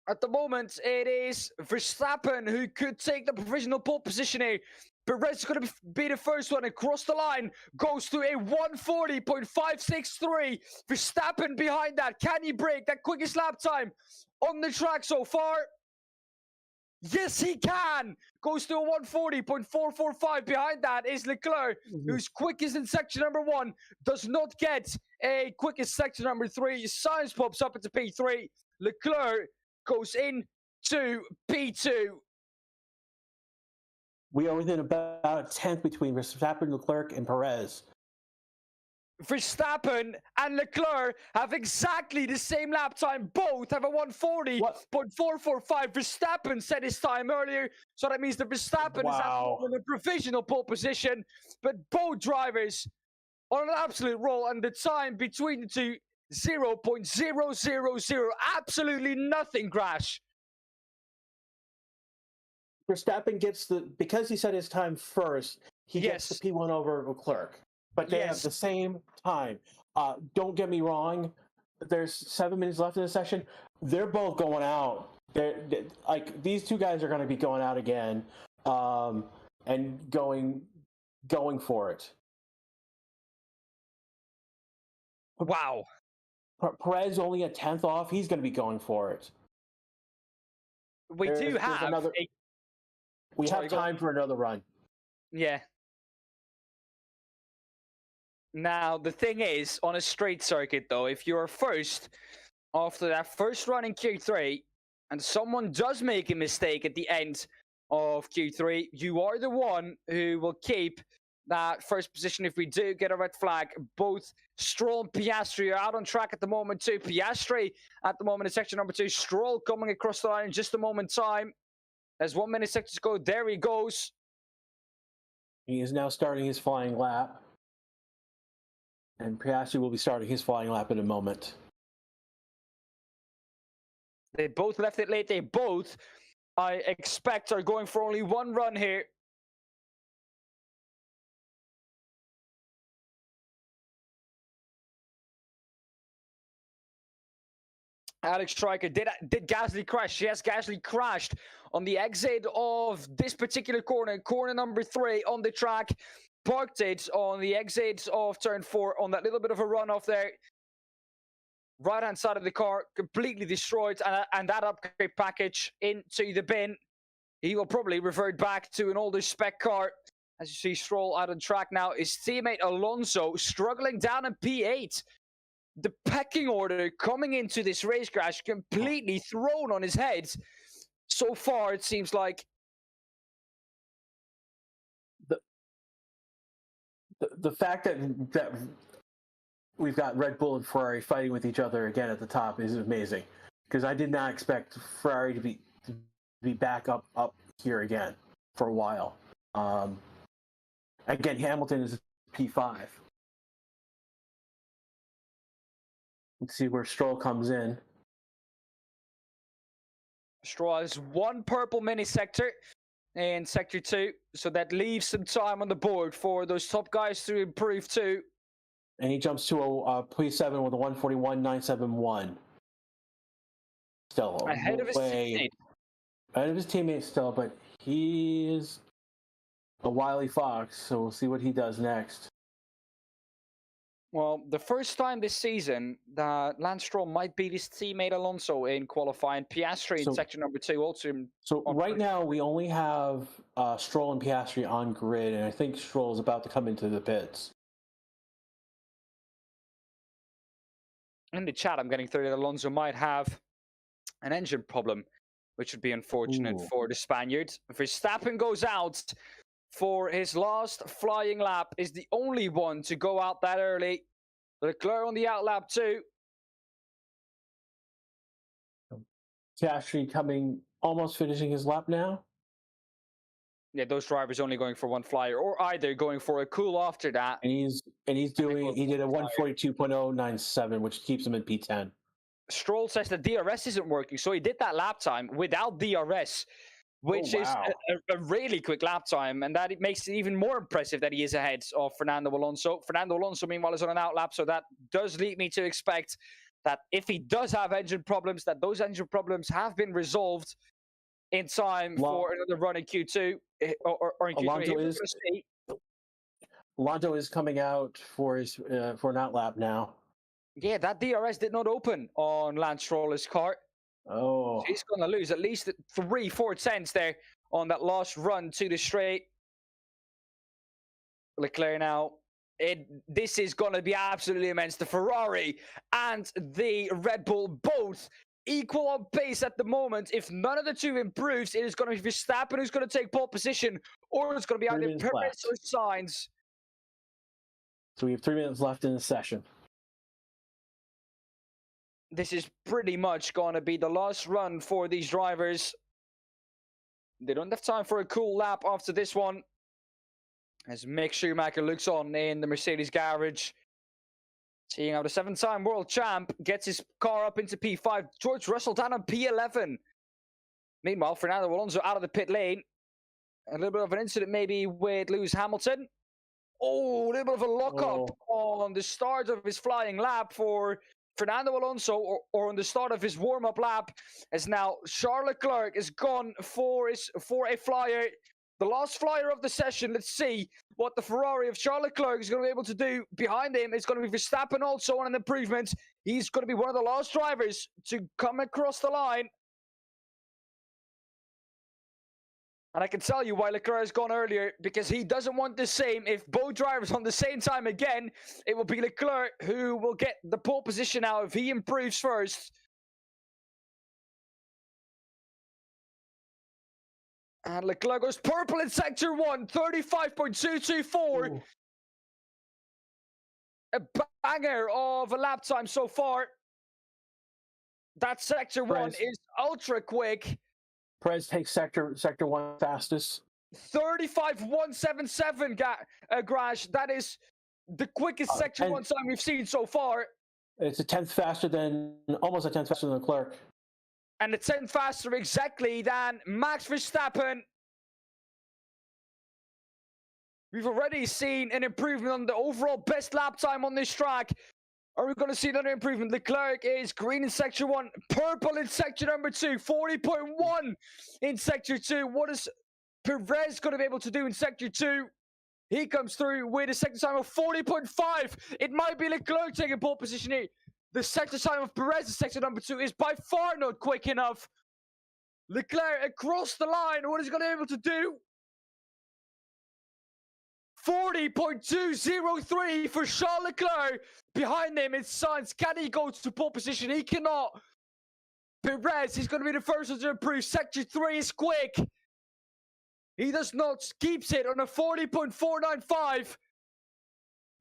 At the moment, it is Verstappen who could take the provisional pole position here. Perez is going to be the first one across the line. Goes to a 1:40.563. Verstappen behind that. Can he break that quickest lap time on the track so far? Yes, he can. Goes to a 1:40.445. Behind that is Leclerc, who's quickest in section number 1. Does not get a quickest section number 3. Sainz pops up into P3. Leclerc goes in to P2. We are within about a 10th between Verstappen, Leclerc, and Perez. Verstappen and Leclerc have exactly the same lap time. Both have a 1:40.445. Verstappen set his time earlier, so that means that Verstappen is in a provisional pole position. But both drivers are on an absolute roll, and the time between the two, 0.000. Absolutely nothing, Crash. Verstappen gets because he set his time first, he gets the Yes. P1 over Leclerc, but they have Yes. the same time. Don't get me wrong. There's 7 minutes left in the session. They're both going out. Like these two guys are going to be going out again, and going for it. Wow. Perez only a 10th off. He's going to be going for it. We have time for another run. Yeah. Now, the thing is, on a straight circuit, though, if you're first after that first run in Q3 and someone does make a mistake at the end of Q3, you are the one who will keep that first position if we do get a red flag. Both Stroll and Piastri are out on track at the moment, too. Piastri at the moment in section number 2. Stroll coming across the line in just a moment's time. There's 1 minute seconds to go. There he goes. He is now starting his flying lap. And Piastri will be starting his flying lap in a moment. They both left it late. They both, I expect, are going for only one run here. Alex Stryker, did Gasly crash? Yes, Gasly crashed on the exit of this particular corner number 3 on the track. Parked it on the exit of turn 4 on that little bit of a runoff there. Right-hand side of the car, completely destroyed, and that upgrade package into the bin. He will probably revert back to an older spec car. As you see, Stroll out on track now. His teammate Alonso struggling down in P8. The pecking order coming into this race crash completely thrown on his head. So far, it seems like the fact that we've got Red Bull and Ferrari fighting with each other again at the top is amazing, because I did not expect Ferrari to be back up here again for a while. Again, Hamilton is P5. Let's see where Stroll comes in. Stroll has 1 purple mini sector in sector 2, so that leaves some time on the board for those top guys to improve too. And he jumps to a P7 with a 141.971. Still ahead of his teammate. Ahead of his teammate still, but he is a wily fox, so we'll see what he does next. Well, the first time this season that Lance Stroll might beat his teammate Alonso in qualifying. Piastri in section number 2 also. So right now we only have Stroll and Piastri on grid, and I think Stroll is about to come into the pits. In the chat, I'm getting through that Alonso might have an engine problem, which would be unfortunate for the Spaniard. Verstappen goes out for his last flying lap, is the only one to go out that early. Leclerc on the out lap too. Piastri almost finishing his lap now. Yeah, those drivers only going for one flyer, or either going for a cool after that. And he did a 142.097, which keeps him in P10. Stroll says the DRS isn't working, so he did that lap time without DRS, which is a really quick lap time, and that it makes it even more impressive that he is ahead of Fernando Alonso. Fernando Alonso, meanwhile, is on an out lap, so that does lead me to expect that if he does have engine problems, that those engine problems have been resolved in time for another run in Q2 or in Q3. Alonso is coming out for an out lap now. Yeah, that DRS did not open on Lance Stroll's car. Oh. He's going to lose at least 3-4 tenths there on that last run to the straight. Leclerc now. This is going to be absolutely immense. The Ferrari and the Red Bull both equal on pace at the moment. If none of the two improves, it is going to be Verstappen who's going to take pole position, or it's going to be either Perez or Sainz. So we have 3 minutes left in the session. This is pretty much going to be the last run for these drivers. They don't have time for a cool lap after this one. As Mick Schumacher looks on in the Mercedes garage. Seeing how the 7-time world champ gets his car up into P5. George Russell down on P11. Meanwhile, Fernando Alonso out of the pit lane. a little bit of an incident maybe with Lewis Hamilton. Oh, a little bit of a lockup on the start of his flying lap for Fernando Alonso, or on the start of his warm-up lap, as now Charles Leclerc is gone for a flyer. The last flyer of the session. Let's see what the Ferrari of Charles Leclerc is going to be able to do. Behind him is going to be Verstappen, also on an improvement. He's going to be one of the last drivers to come across the line. And I can tell you why Leclerc has gone earlier, because he doesn't want the same. If both drivers on the same time again, it will be Leclerc who will get the pole position now if he improves first. And Leclerc goes purple in Sector 1, 35.224. Ooh. A banger of a lap time so far. That Sector 1 is ultra quick. Perez takes sector 1 fastest. 35.177, Grash. That is the quickest Sector 1 time we've seen so far. It's almost a tenth faster than Leclerc. And a tenth faster exactly than Max Verstappen. We've already seen an improvement on the overall best lap time on this track. Are we going to see another improvement? Leclerc is green in Sector 1, purple in Sector number 2, 40.1 in Sector 2. What is Perez going to be able to do in Sector 2? He comes through with a sector time of 40.5. It might be Leclerc taking pole position here. The sector time of Perez in Sector number 2 is by far not quick enough. Leclerc across the line. What is he going to be able to do? 40.203 for Charles Leclerc. Behind him is Sainz. Can he go to pole position? He cannot. Perez, he's going to be the first one to improve. Sector 3 is quick. He does not. Keeps it on a 40.495.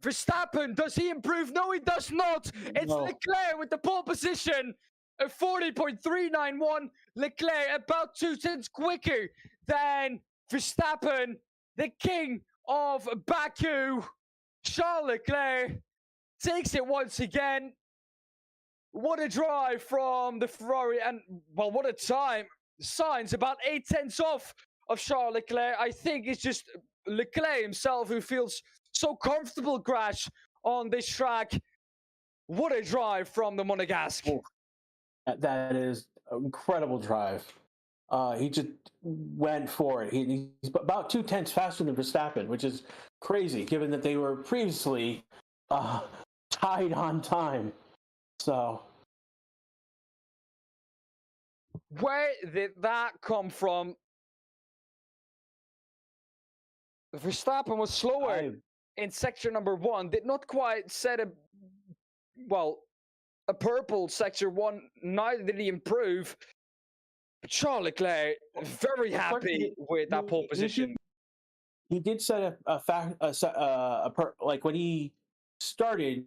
Verstappen, does he improve? No, he does not. It's Leclerc with the pole position. A 40.391. Leclerc about 2 tenths quicker than Verstappen, the king of Baku. Charles Leclerc takes it once again. What a drive from the Ferrari, and well, what a time. Sainz about 8 tenths off of Charles Leclerc. I think it's just Leclerc himself who feels so comfortable, Crash, on this track. What a drive from the Monegasque. Oh, that is an incredible drive. He just went for it. He's about 2 tenths faster than Verstappen, which is crazy, given that they were previously tied on time. So, where did that come from? Verstappen was slower in Sector number 1. Did not quite set a purple Sector 1. Neither did he improve. Charles Leclerc, very happy with that pole position. He did set like when he started.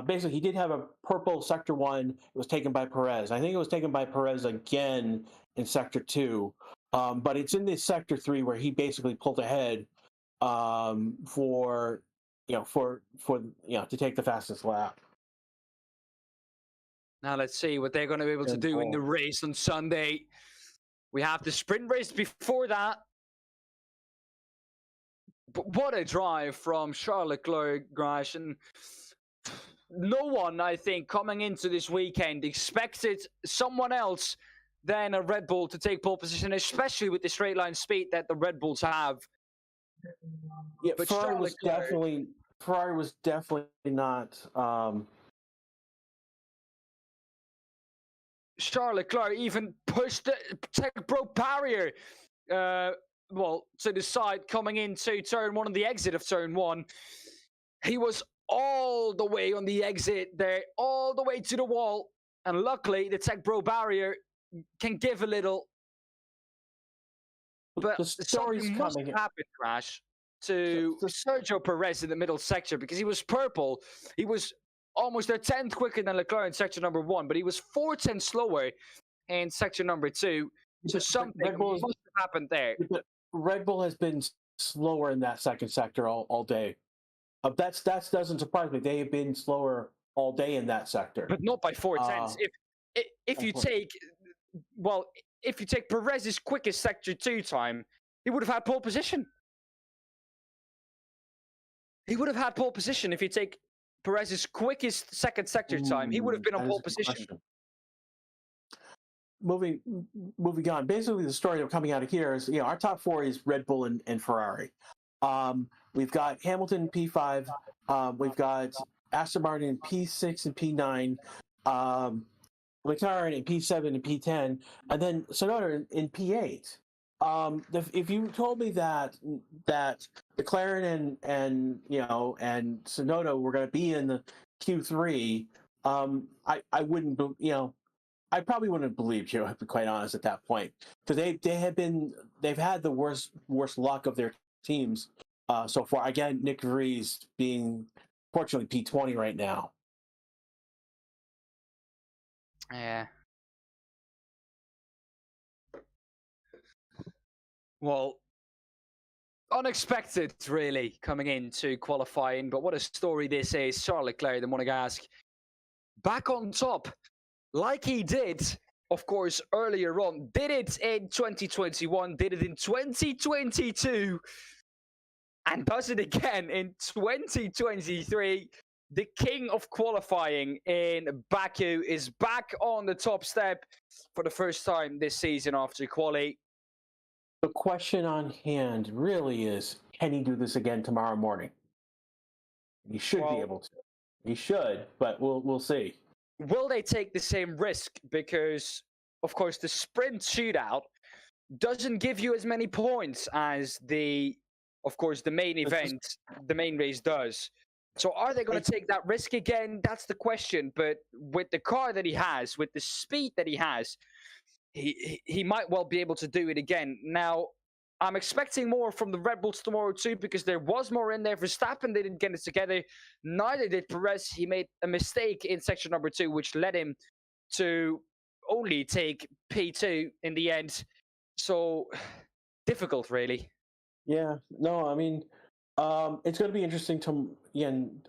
Basically, he did have a purple Sector 1. It was taken by Perez. I think it was taken by Perez again in Sector 2. But it's in this Sector 3 where he basically pulled ahead to take the fastest lap. Now let's see what they're going to be able to do in the race on Sunday. We have the sprint race before that. But what a drive from Charles Leclerc, Grash. And no one, I think, coming into this weekend expected someone else than a Red Bull to take pole position, especially with the straight line speed that the Red Bulls have. Yeah, but Ferrari was definitely not. Charles Leclerc even pushed the tech broke barrier to the side coming into turn 1 on the exit of turn 1. He was all the way on the exit there, all the way to the wall. And luckily, the tech bro barrier can give a little. But something must happen, Crash, to Sergio Perez in the middle sector, because he was purple. He was almost a tenth quicker than Leclerc in sector number 1, but he was 4 tenths slower in sector number 2. So something must have happened there. Red Bull has been slower in that second sector all day. That doesn't surprise me. They have been slower all day in that sector, but not by 4 tenths. If you take Perez's quickest sector 2 time, he would have had pole position. He would have had pole position if you take Perez's quickest second sector time. He would have been on pole position. Moving on. Basically, the story coming out of here is, our top four is Red Bull and Ferrari. We've got Hamilton P5. We've got Aston Martin in P6 and P9. McLaren in P7 and P10, and then Tsunoda in P8. If you told me that McLaren and Tsunoda were going to be in the Q3, I wouldn't, I probably wouldn't have believed you, to be quite honest, at that point, because they've had the worst luck of their teams so far. Again, Nick Vries being fortunately P20 right now. Yeah. Well, unexpected, really, coming into qualifying, but what a story this is. Charles Leclerc, the Monegasque, back on top, like he did, of course, earlier on. Did it in 2021, did it in 2022, and does it again in 2023. The king of qualifying in Baku is back on the top step for the first time this season after Quali. The question on hand really is, can he do this again tomorrow morning? He should be able to. He should, but we'll see. Will they take the same risk? Because, of course, the sprint shootout doesn't give you as many points as the main event, the main race does. So are they going to take that risk again? That's the question. But with the car that he has, with the speed that he has, he might well be able to do it again. Now, I'm expecting more from the Red Bulls tomorrow too, because there was more in there. Verstappen didn't get it together. Neither did Perez. He made a mistake in section number 2, which led him to only take P2 in the end. So, difficult, really. Yeah, no, I mean, it's going to be interesting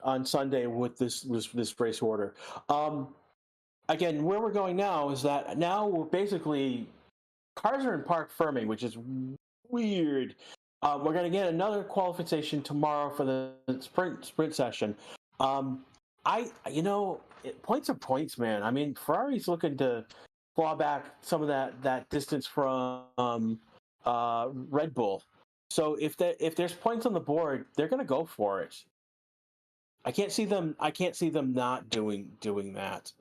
on Sunday with this race order. Again, where we're going now is that now we're basically, cars are in park firming, which is weird. We're going to get another qualification tomorrow for the sprint session. Points are points, man. I mean, Ferrari's looking to claw back some of that distance from Red Bull. So if there's points on the board, they're going to go for it. I can't see them not doing that.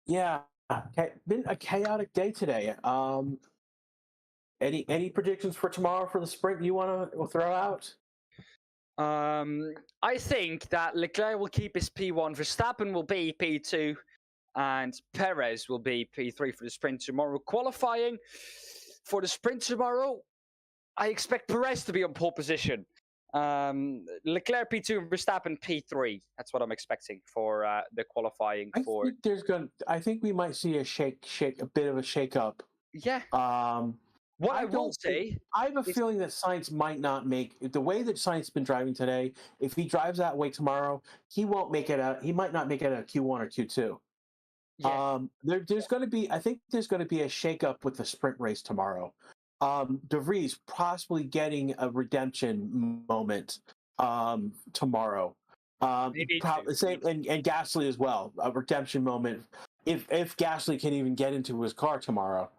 Yeah, been a chaotic day today. Any predictions for tomorrow for the sprint you want to throw out? I think that Leclerc will keep his P1, Verstappen will be P2, and Perez will be P3 for the sprint tomorrow. Qualifying for the sprint tomorrow, I expect Perez to be on pole position. Leclerc P2 and Verstappen P3. That's what I'm expecting for the qualifying. I think we might see a bit of a shake-up. Yeah. What I will say, I have a feeling that Sainz might not make the way that Sainz has been driving today. If he drives that way tomorrow, he won't make it out. He might not make it out Q1 or Q2. Yeah. There's going to be. I think there's going to be a shake-up with the sprint race tomorrow. De Vries possibly getting a redemption moment tomorrow. Probably same, and Gasly as well, a redemption moment if Gasly can even get into his car tomorrow.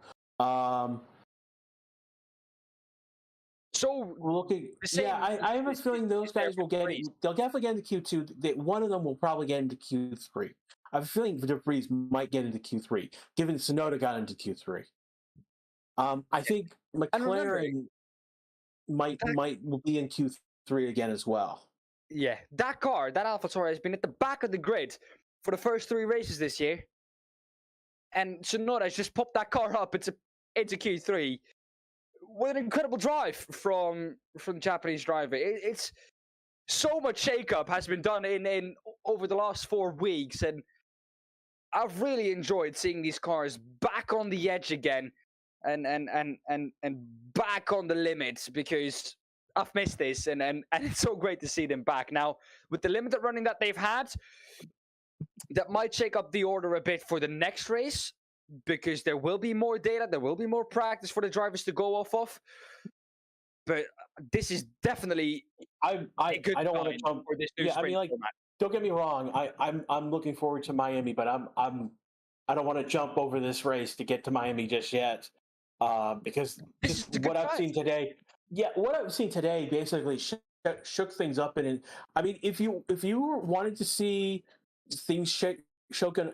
So looking, I have a feeling those guys will get it. They'll definitely get into Q2. One of them will probably get into Q3. I have a feeling De Vries might get into Q3, given Tsunoda got into Q3. I think McLaren will be in Q3 again as well. Yeah, that car, that AlphaTauri, has been at the back of the grid for the first 3 races this year, and Tsunoda has just popped that car up into Q3 with an incredible drive from the Japanese driver. It's so much shake-up has been done in over the last 4 weeks, and I've really enjoyed seeing these cars back on the edge again. And back on the limits, because I've missed this, and it's so great to see them back now with the limited running that they've had. That might shake up the order a bit for the next race, because there will be more data, there will be more practice for the drivers to go off of. But this is definitely I good don't want to sign jump. for this new Yeah, I sprint mean, like, format. don't get me wrong. I'm looking forward to Miami, but I don't want to jump over this race to get to Miami just yet, because This is just a good what I've sign. seen today. Yeah, what I've seen today basically shook things up, and I mean, if you wanted to see things shoken,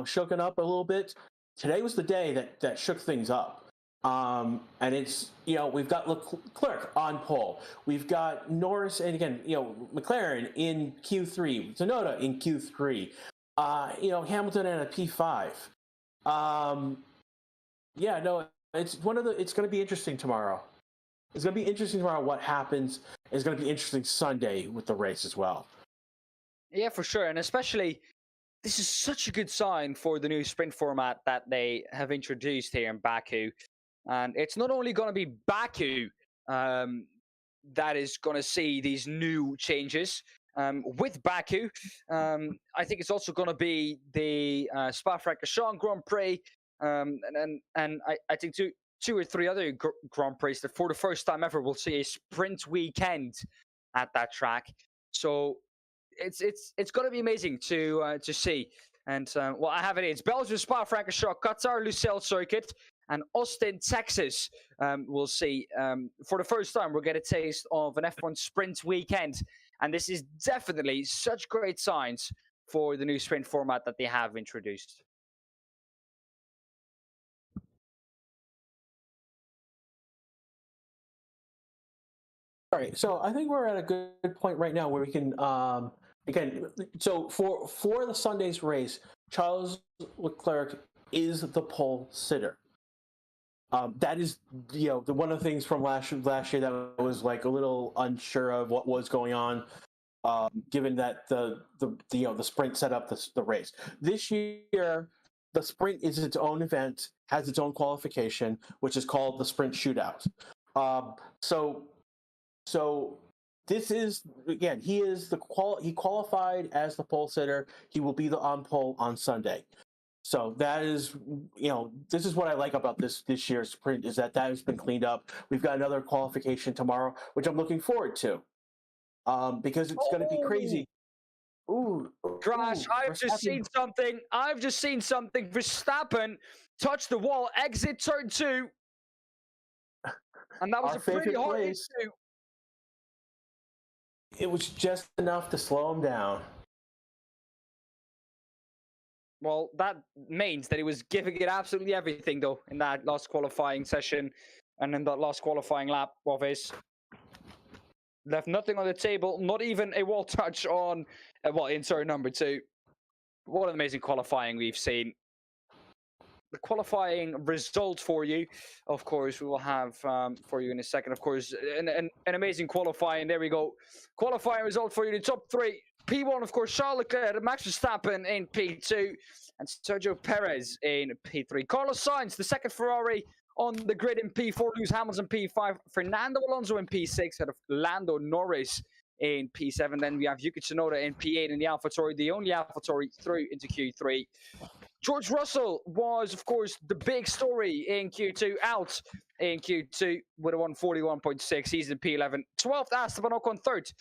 shoken up a little bit, today was the day that shook things up. And it's, we've got Leclerc on pole. We've got Norris, and again, McLaren in Q3, Tsunoda in Q3, Hamilton in a P5. Yeah, no, it's going to be interesting tomorrow. It's going to be interesting tomorrow what happens. It's going to be interesting Sunday with the race as well. Yeah, for sure. And especially, this is such a good sign for the new sprint format that they have introduced here in Baku. And it's not only going to be Baku that is going to see these new changes. With Baku, I think it's also going to be the Spa-Francorchamps Grand Prix, and I think two or three other Grand Prix that for the first time ever will see a sprint weekend at that track. So it's going to be amazing to see. And well, I have it. It's Belgium, Spa-Francorchamps, Qatar, Lusail Circuit, and Austin, Texas. We'll see. For the first time, we'll get a taste of an F1 sprint weekend. And this is definitely such great signs for the new sprint format that they have introduced. All right, so I think we're at a good point right now where we can, again, so for the Sunday's race, Charles Leclerc is the pole sitter. That is, the one of the things from last year that I was like a little unsure of what was going on, given that the sprint set up the race. This year, the sprint is its own event, has its own qualification, which is called the Sprint Shootout. So this is, again, he qualified as the pole sitter. He will be the on pole on Sunday. So that is, this is what I like about this year's sprint, is that has been cleaned up. We've got another qualification tomorrow, which I'm looking forward to, because it's going to be crazy. Ooh, Crash, I've just seen something. Verstappen touched the wall, exit turn 2. And that was a pretty hard hit too. It was just enough to slow him down. Well, that means that he was giving it absolutely everything, though, in that last qualifying session and in that last qualifying lap of his. Left nothing on the table, not even a wall touch on, in turn number 2. What an amazing qualifying we've seen. The qualifying result for you, of course, we will have for you in a second. Of course, an amazing qualifying. There we go. Qualifying result for you. The top 3. P1, of course, Charles Leclerc, Max Verstappen in P2, and Sergio Perez in P3. Carlos Sainz, the second Ferrari on the grid in P4, Lewis Hamilton P5, Fernando Alonso in P6, out of Lando Norris in P7. Then we have Yuki Tsunoda in P8 in the AlphaTauri, the only AlphaTauri through into Q3. George Russell was, of course, the big story in Q2, out in Q2 with a 141.6. He's in P11. 12th, Esteban Ocon. 3rd,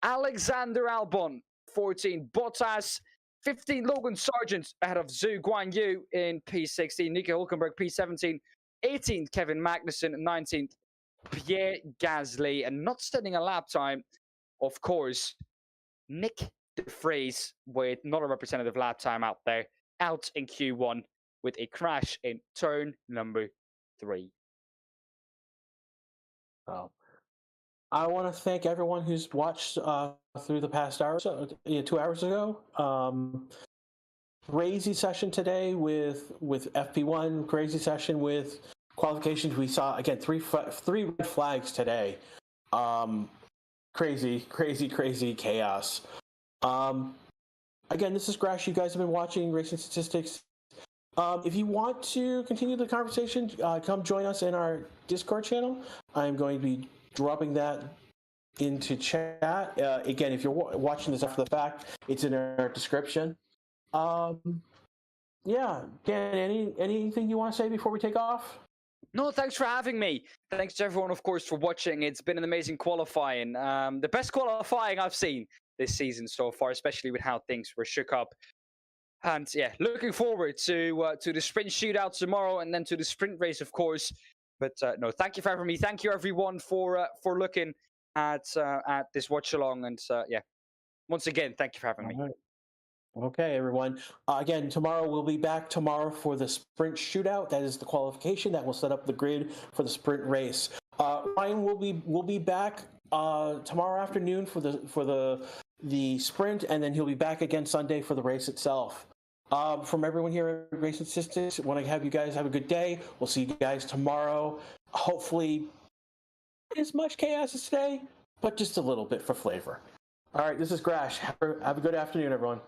Alexander Albon. 14, Bottas. 15, Logan Sargent ahead of Zhu Guanyu in P16. Nico Hülkenberg, P17. 18th, Kevin Magnussen. 19th, Pierre Gasly. And not setting a lap time, of course, Nick de Vries with not a representative lap time out there. Out in Q1 with a crash in turn number 3. Oh. I want to thank everyone who's watched through the past hour, 2 hours ago. Crazy session today with FP1. Crazy session with qualifications. We saw again three red flags today. Crazy chaos. Again, this is Grash. You guys have been watching Racing Statistics. If you want to continue the conversation, come join us in our Discord channel. I'm going to be dropping that into chat. Again, if you're watching this after the fact, it's in our description. Yeah, Dan, anything you want to say before we take off? No, thanks for having me. Thanks to everyone, of course, for watching. It's been an amazing qualifying. The best qualifying I've seen this season so far, especially with how things were shook up. And yeah, looking forward to the sprint shootout tomorrow, and then to the sprint race, of course. But no, thank you for having me. Thank you, everyone, for looking at this watch along. And yeah, once again, thank you for having me. Right. Okay, everyone. Again, tomorrow we'll be back tomorrow for the sprint shootout. That is the qualification that will set up the grid for the sprint race. Ryan will be back tomorrow afternoon for the sprint, and then he'll be back again Sunday for the race itself. From everyone here at Race Assistance, I want to have you guys have a good day. We'll see you guys tomorrow. Hopefully, not as much chaos as today, but just a little bit for flavor. All right, this is Grash. Have a good afternoon, everyone.